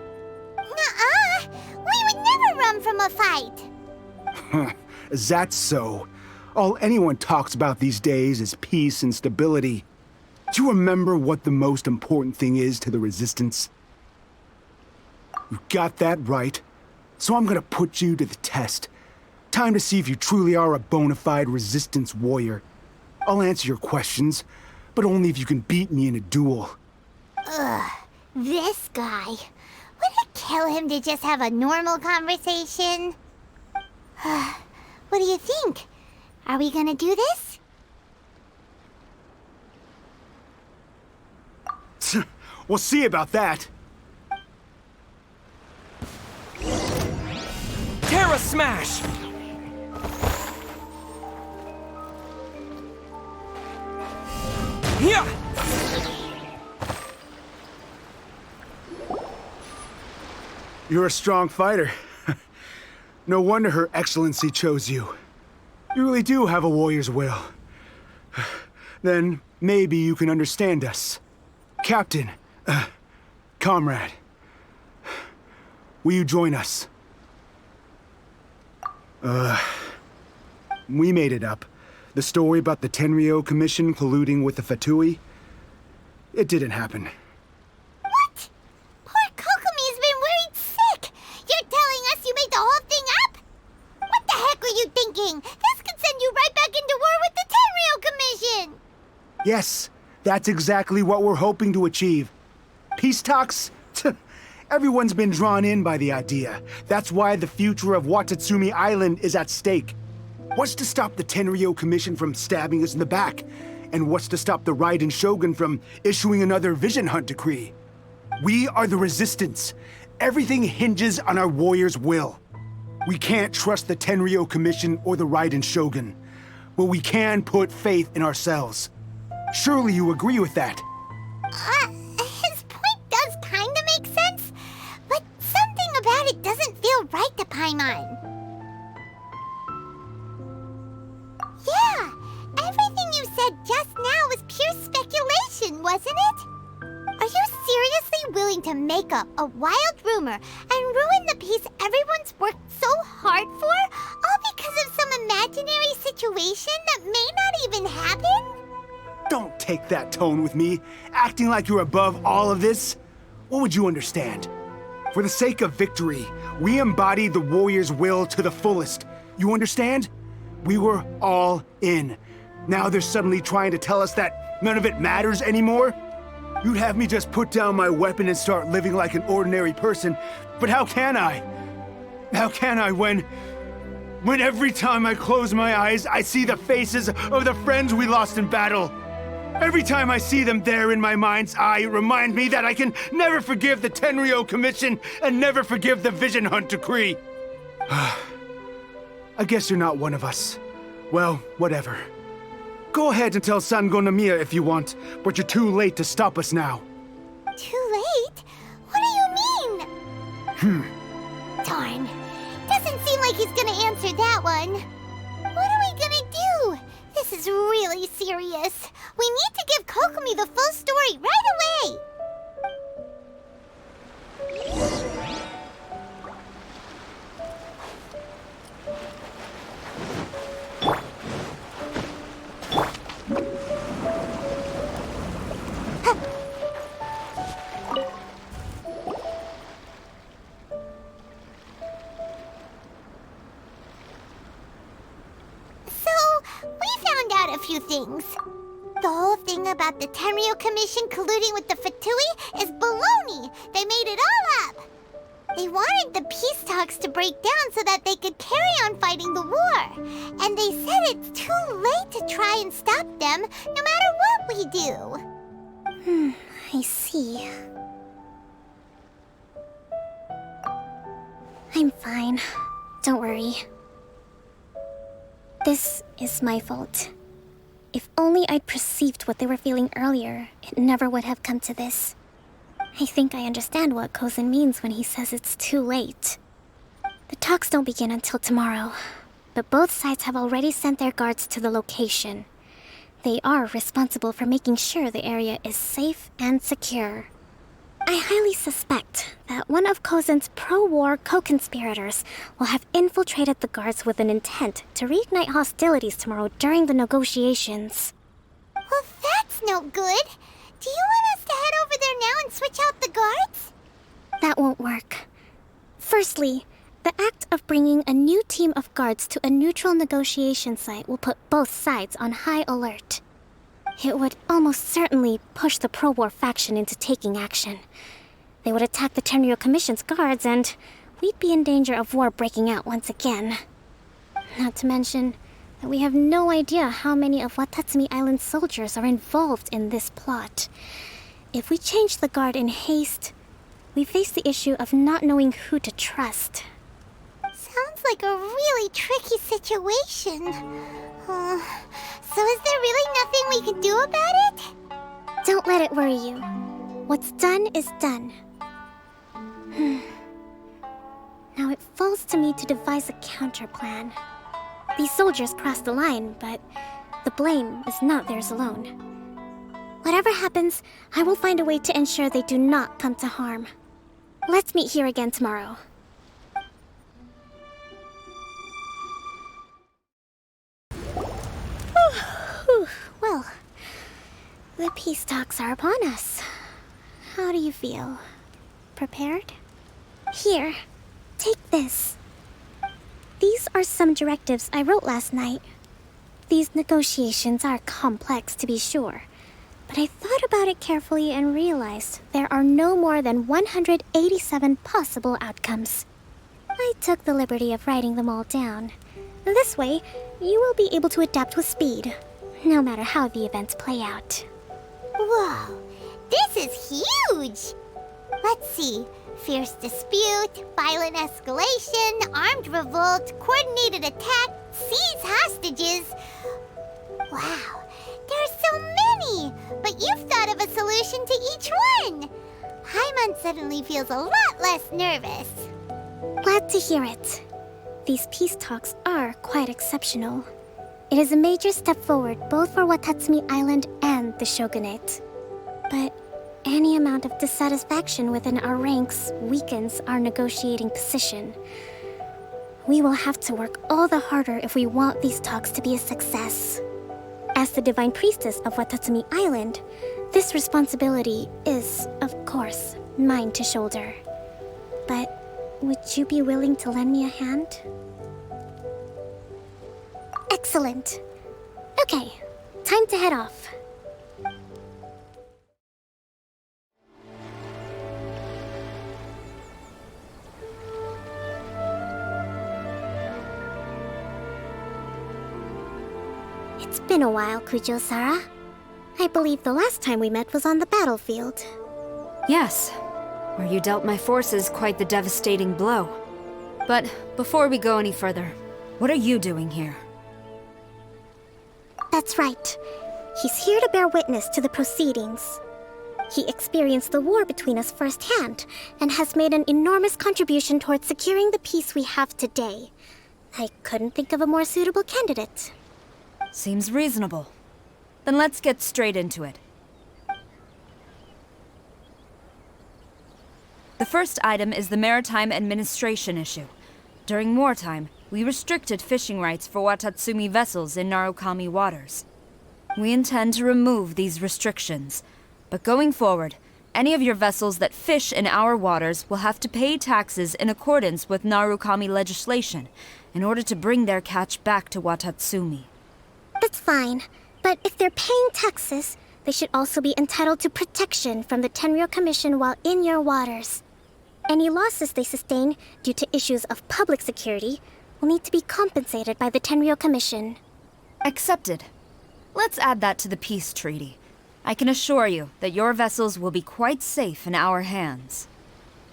Nuh-uh. We would never run from a fight. Is that so? All anyone talks about these days is peace and stability. Do you remember what the most important thing is to the Resistance? You got that right. So I'm gonna put you to the test. Time to see if you truly are a bona fide Resistance warrior. I'll answer your questions, but only if you can beat me in a duel. Ugh, this guy. Would it kill him to just have a normal conversation? What do you think? Are we gonna do this? We'll see about that. Terra Smash! Yeah! You're a strong fighter. No wonder Her Excellency chose you. You really do have a warrior's will. Then maybe you can understand us. Captain, comrade, will you join us? We made it up. The story about the Tenryou Commission colluding with the Fatui, it didn't happen. What? Poor Kokomi's been worried sick. You're telling us you made the whole thing up? What the heck were you thinking? This could send you right back into war with the Tenryou Commission. Yes, that's exactly what we're hoping to achieve. Peace talks? Everyone's been drawn in by the idea. That's why the future of Watatsumi Island is at stake. What's to stop the Tenryou Commission from stabbing us in the back? And what's to stop the Raiden Shogun from issuing another Vision Hunt decree? We are the Resistance. Everything hinges on our warrior's will. We can't trust the Tenryou Commission or the Raiden Shogun, but we can put faith in ourselves. Surely you agree with that? His point does kinda make sense, but something about it doesn't feel right to Paimon. Yeah, everything you said just now was pure speculation, wasn't it? Are you seriously willing to make up a wild rumor and ruin the peace everyone's worked so hard for, all because of some imaginary situation that may not even happen? Don't take that tone with me, acting like you're above all of this. What would you understand? For the sake of victory, we embody the warrior's will to the fullest. You understand? We were all in. Now they're suddenly trying to tell us that none of it matters anymore? You'd have me just put down my weapon and start living like an ordinary person, but how can I? How can I when every time I close my eyes, I see the faces of the friends we lost in battle? Every time I see them there in my mind's eye, it reminds me that I can never forgive the Tenryou Commission and never forgive the Vision Hunt decree. I guess you're not one of us. Well, whatever. Go ahead and tell Sango Nomiya if you want, but you're too late to stop us now. Too late? What do you mean? Darn. Doesn't seem like he's gonna answer that one. What are we gonna do? This is really serious. We need to give Kokomi the full story right away. Few things. The whole thing about the Tenryou Commission colluding with the Fatui is baloney. They made it all up. They wanted the peace talks to break down so that they could carry on fighting the war. And they said it's too late to try and stop them, no matter what we do. I see. I'm fine. Don't worry. This is my fault. If only I'd perceived what they were feeling earlier, it never would have come to this. I think I understand what Kozin means when he says it's too late. The talks don't begin until tomorrow, but both sides have already sent their guards to the location. They are responsible for making sure the area is safe and secure. I highly suspect that one of Kozin's pro-war co-conspirators will have infiltrated the guards with an intent to reignite hostilities tomorrow during the negotiations. Well, that's That's no good. Do you want us to head over there now and switch out the guards? That won't work. Firstly, the act of bringing a new team of guards to a neutral negotiation site will put both sides on high alert. It would almost certainly push the pro-war faction into taking action. They would attack the Tenryo Commission's guards, and we'd be in danger of war breaking out once again. Not to mention that we have no idea how many of Watatsumi Island's soldiers are involved in this plot. If we change the guard in haste, we face the issue of not knowing who to trust. Sounds like a really tricky situation. So is there really nothing we can do about it? Don't let it worry you. What's done is done. Now it falls to me to devise a counter plan. These soldiers crossed the line, but the blame is not theirs alone. Whatever happens, I will find a way to ensure they do not come to harm. Let's meet here again tomorrow. Well, the peace talks are upon us. How do you feel? Prepared? Here, take this. These are some directives I wrote last night. These negotiations are complex, to be sure, but I thought about it carefully and realized there are no more than 187 possible outcomes. I took the liberty of writing them all down. This way, you will be able to adapt with speed, no matter how the events play out. Whoa, this is huge! Let's see. Fierce dispute, violent escalation, armed revolt, coordinated attack, seize hostages. Wow, there are so many! But you've thought of a solution to each one! Paimon suddenly feels a lot less nervous. Glad to hear it. These peace talks are quite exceptional. It is a major step forward both for Watatsumi Island and the Shogunate. But any amount of dissatisfaction within our ranks weakens our negotiating position. We will have to work all the harder if we want these talks to be a success. As the Divine Priestess of Watatsumi Island, this responsibility is, of course, mine to shoulder. But would you be willing to lend me a hand? Excellent. Okay, time to head off. It's been a while, Kujou Sara. I believe the last time we met was on the battlefield. Yes, where you dealt my forces quite the devastating blow. But before we go any further, what are you doing here? That's right. He's here to bear witness to the proceedings. He experienced the war between us firsthand, and has made an enormous contribution towards securing the peace we have today. I couldn't think of a more suitable candidate. Seems reasonable. Then let's get straight into it. The first item is the Maritime Administration issue. During wartime, we restricted fishing rights for Watatsumi vessels in Narukami waters. We intend to remove these restrictions, but going forward, any of your vessels that fish in our waters will have to pay taxes in accordance with Narukami legislation in order to bring their catch back to Watatsumi. That's fine, but if they're paying taxes, they should also be entitled to protection from the Tenryo Commission while in your waters. Any losses they sustain due to issues of public security will need to be compensated by the Tenryo Commission. Accepted. Let's add that to the peace treaty. I can assure you that your vessels will be quite safe in our hands.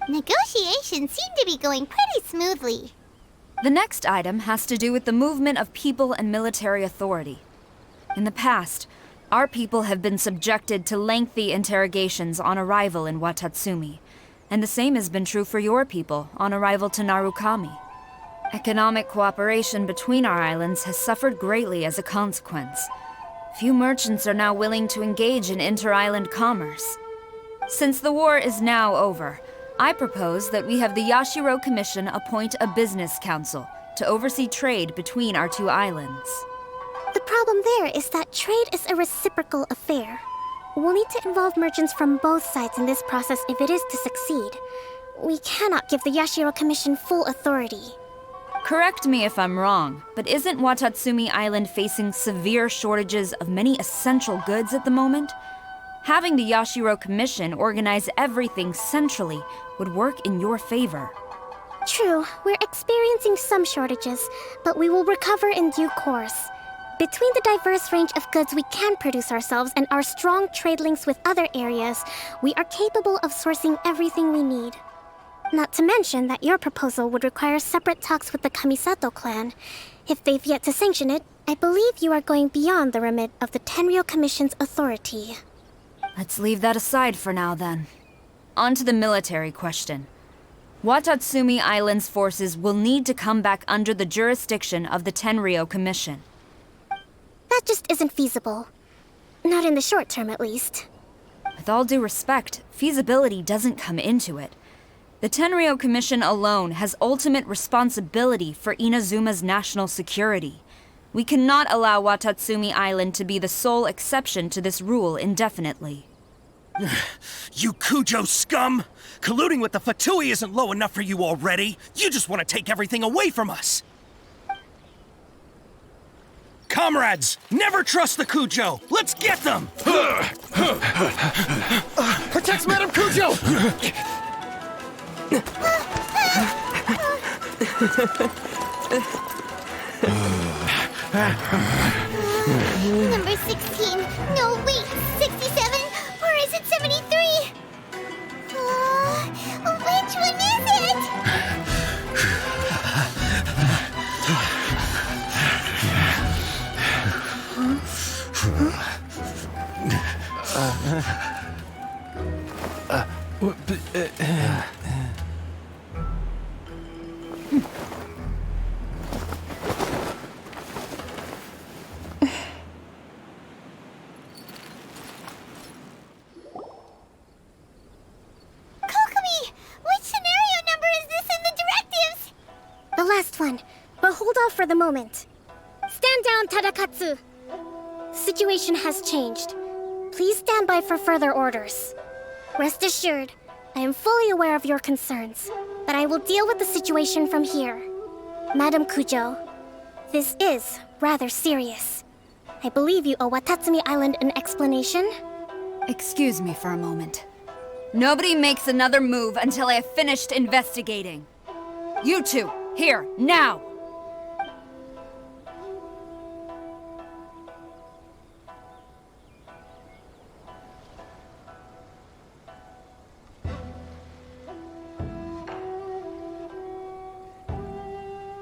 Negotiations seem to be going pretty smoothly. The next item has to do with the movement of people and military authority. In the past, our people have been subjected to lengthy interrogations on arrival in Watatsumi, and the same has been true for your people on arrival to Narukami. Economic cooperation between our islands has suffered greatly as a consequence. Few merchants are now willing to engage in inter-island commerce. Since the war is now over, I propose that we have the Yashiro Commission appoint a business council to oversee trade between our two islands. The problem there is that trade is a reciprocal affair. we'll need to involve merchants from both sides in this process if it is to succeed. We cannot give the Yashiro Commission full authority. Correct me if I'm wrong, but isn't Watatsumi Island facing severe shortages of many essential goods at the moment? Having the Yashiro Commission organize everything centrally would work in your favor. True, we're experiencing some shortages, but we will recover in due course. Between the diverse range of goods we can produce ourselves and our strong trade links with other areas, we are capable of sourcing everything we need. Not to mention that your proposal would require separate talks with the Kamisato clan. If they've yet to sanction it, I believe you are going beyond the remit of the Tenryou Commission's authority. Let's leave that aside for now, then. On to the military question. Watatsumi Island's forces will need to come back under the jurisdiction of the Tenryou Commission. That just isn't feasible. Not in the short term, at least. With all due respect, feasibility doesn't come into it. The Tenryou Commission alone has ultimate responsibility for Inazuma's national security. We cannot allow Watatsumi Island to be the sole exception to this rule indefinitely. You Kujou scum! Colluding with the Fatui isn't low enough for you already. You just want to take everything away from us. Comrades, never trust the Kujou! Let's get them! Protect Madame Kujou! Number 16. No, wait. 67? Or is it 73? Which one is it? The last one, but hold off for the moment. Stand down, Tadakatsu! Situation has changed. Please stand by for further orders. Rest assured, I am fully aware of your concerns, but I will deal with the situation from here. Madam Kujou, this is rather serious. I believe you owe Watatsumi Island an explanation. Excuse me for a moment. Nobody makes another move until I have finished investigating. You two, here, now!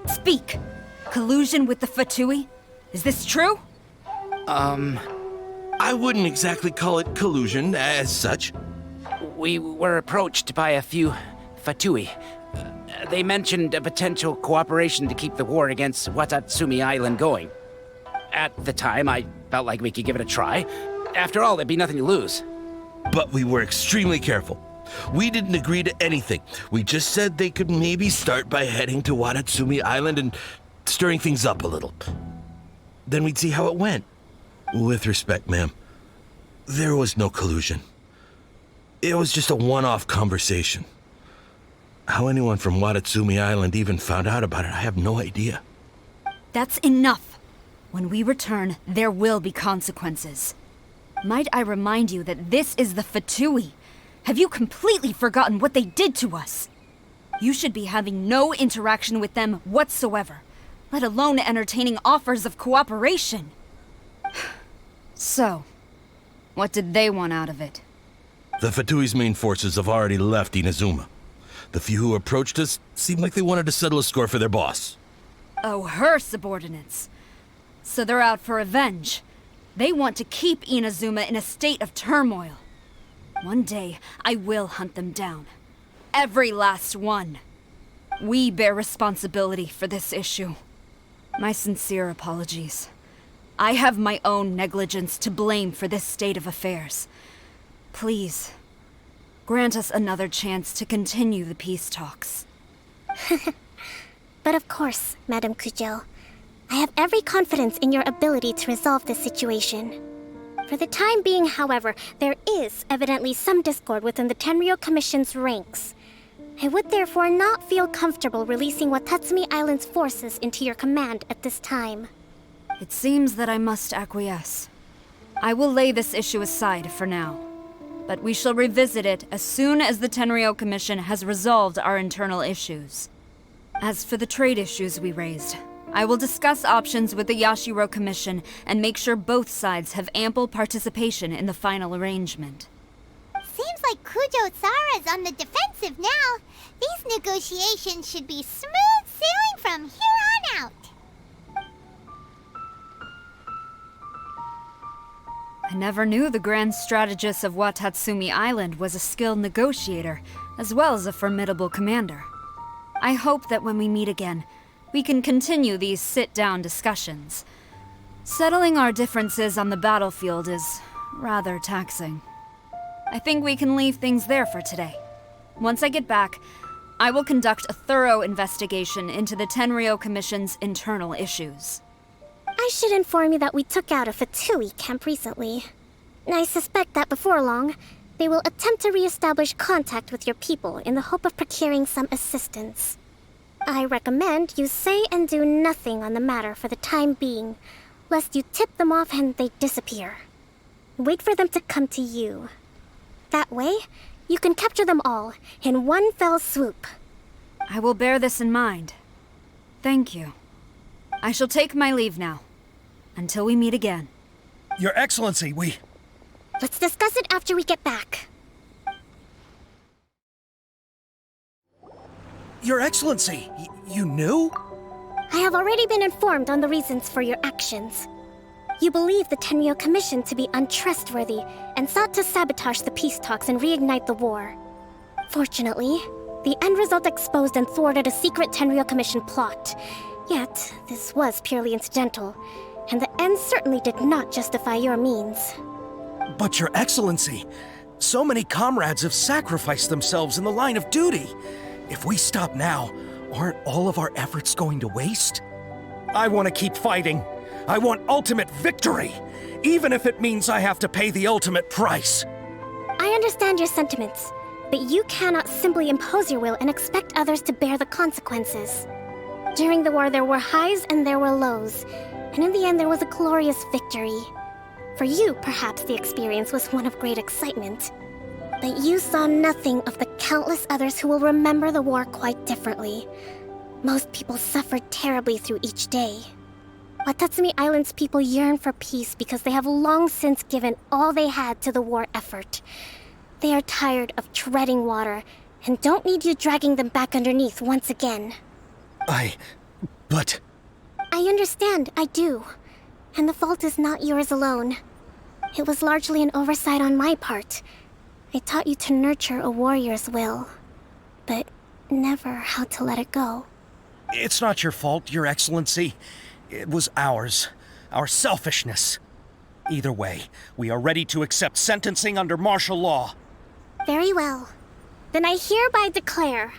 Speak! Collusion with the Fatui? Is this true? I wouldn't exactly call it collusion as such. We were approached by a few Fatui. They mentioned a potential cooperation to keep the war against Watatsumi Island going. At the time, I felt like we could give it a try. After all, there'd be nothing to lose. But we were extremely careful. We didn't agree to anything. We just said they could maybe start by heading to Watatsumi Island and stirring things up a little. Then we'd see how it went. With respect, ma'am, there was no collusion. It was just a one-off conversation. How anyone from Watatsumi Island even found out about it, I have no idea. That's enough. When we return, there will be consequences. Might I remind you that this is the Fatui? Have you completely forgotten what they did to us? You should be having no interaction with them whatsoever, let alone entertaining offers of cooperation. So, what did they want out of it? The Fatui's main forces have already left Inazuma. The few who approached us seemed like they wanted to settle a score for their boss. Oh, her subordinates. So they're out for revenge. They want to keep Inazuma in a state of turmoil. One day, I will hunt them down. Every last one. We bear responsibility for this issue. My sincere apologies. I have my own negligence to blame for this state of affairs. Please, grant us another chance to continue the peace talks. But of course, Madam Kujou. I have every confidence in your ability to resolve this situation. For For the time being, however, there is evidently some discord within the Tenryou Commission's ranks. I would therefore not feel comfortable releasing Watatsumi Island's forces into your command at this time. It seems that I must acquiesce. I will lay this issue aside for now, but we shall revisit it as soon as the Tenryou Commission has resolved our internal issues. As for the trade issues we raised, I will discuss options with the Yashiro Commission and make sure both sides have ample participation in the final arrangement. Seems like Kujou Sara's on the defensive now. These negotiations should be smooth sailing from here on out. I never knew the Grand Strategist of Watatsumi Island was a skilled negotiator, as well as a formidable commander. I hope that when we meet again, we can continue these sit-down discussions. Settling our differences on the battlefield is rather taxing. I think we can leave things there for today. Once I get back, I will conduct a thorough investigation into the Tenryou Commission's internal issues. I should inform you that we took out a Fatui camp recently. I suspect that before long, they will attempt to re-establish contact with your people in the hope of procuring some assistance. I recommend you say and do nothing on the matter for the time being, lest you tip them off and they disappear. Wait for them to come to you. That way, you can capture them all in one fell swoop. I will bear this in mind. Thank you. I shall take my leave now. Until we meet again. Your Excellency, we... Let's discuss it after we get back. Your Excellency, you knew? I have already been informed on the reasons for your actions. You believe the Tenryou Commission to be untrustworthy and sought to sabotage the peace talks and reignite the war. Fortunately, the end result exposed and thwarted a secret Tenryou Commission plot. Yet, this was purely incidental, and the end certainly did not justify your means. But Your Excellency, so many comrades have sacrificed themselves in the line of duty. If we stop now, aren't all of our efforts going to waste? I want to keep fighting. I want ultimate victory, even if it means I have to pay the ultimate price. I understand your sentiments, but you cannot simply impose your will and expect others to bear the consequences. During the war, there were highs and there were lows, and in the end, there was a glorious victory. For you, perhaps the experience was one of great excitement. But you saw nothing of the countless others who will remember the war quite differently. Most people suffered terribly through each day. Watatsumi Island's people yearn for peace because they have long since given all they had to the war effort. They are tired of treading water and don't need you dragging them back underneath once again. But... I understand, I do. And the fault is not yours alone. It was largely an oversight on my part. I taught you to nurture a warrior's will, but never how to let it go. It's not your fault, Your Excellency. It was ours. Our selfishness. Either way, we are ready to accept sentencing under martial law. Very well. Then I hereby declare...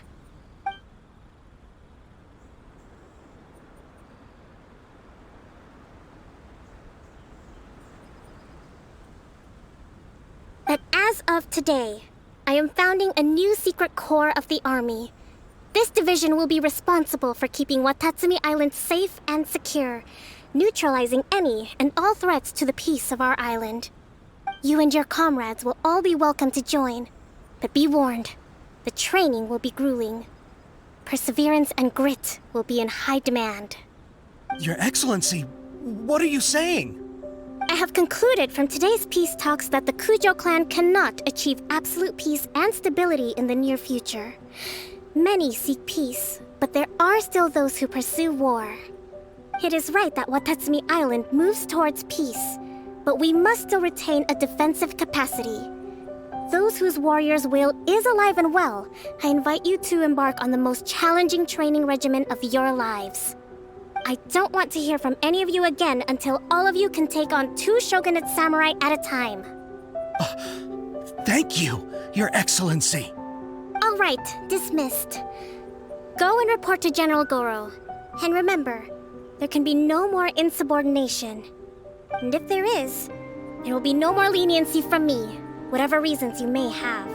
that as of today, I am founding a new secret corps of the army. This division will be responsible for keeping Watatsumi Island safe and secure, neutralizing any and all threats to the peace of our island. You and your comrades will all be welcome to join, but be warned, the training will be grueling. Perseverance and grit will be in high demand. Your Excellency, what are you saying? I have concluded from today's peace talks that the Kujou clan cannot achieve absolute peace and stability in the near future. Many seek peace, but there are still those who pursue war. It is right that Watatsumi Island moves towards peace, but we must still retain a defensive capacity. Those whose warrior's will is alive and well, I invite you to embark on the most challenging training regimen of your lives. I don't want to hear from any of you again until all of you can take on 2 shogunate samurai at a time. Thank you, Your Excellency. All right, dismissed. Go and report to General Goro. And remember, there can be no more insubordination. And if there is, There will be no more leniency from me, whatever reasons you may have.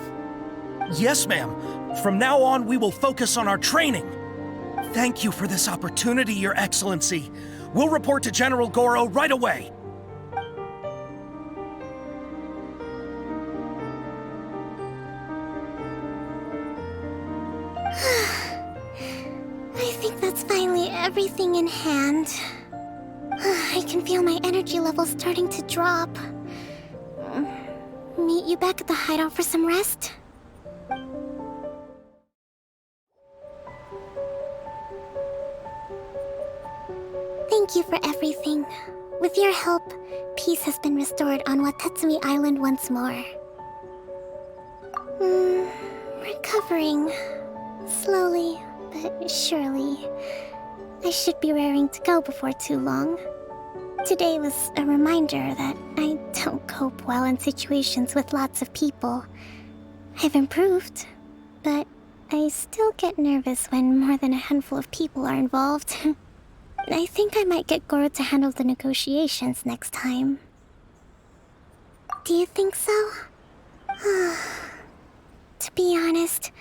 Yes, ma'am. From now on, we will focus on our training. Thank you for this opportunity, Your Excellency. We'll report to General Goro right away. I think that's finally everything in hand. I can feel my energy levels starting to drop. Meet you back at the hideout for some rest? Thank you for everything. With your help, peace has been restored on Watatsumi Island once more. Recovering. Slowly, but surely. I should be raring to go before too long. Today was a reminder that I don't cope well in situations with lots of people. I've improved, but I still get nervous when more than a handful of people are involved. I think I might get Goro to handle the negotiations next time. Do you think so? To be honest,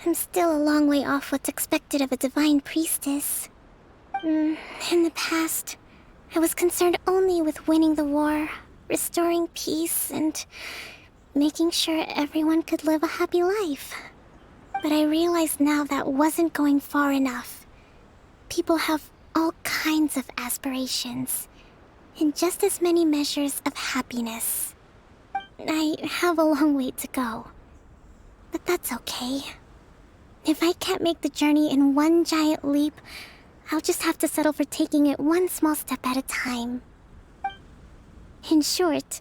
I'm still a long way off what's expected of a divine priestess. In the past, I was concerned only with winning the war, restoring peace, and making sure everyone could live a happy life. But I realize now that wasn't going far enough. People have all kinds of aspirations, and just as many measures of happiness. I have a long way to go, but that's okay. If I can't make the journey in one giant leap, I'll just have to settle for taking it one small step at a time. In short,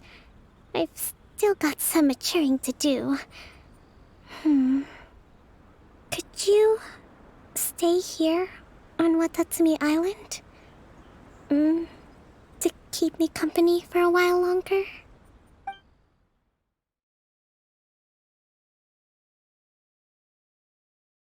I've still got some maturing to do. Could you stay here on Watatsumi Island? To keep me company for a while longer?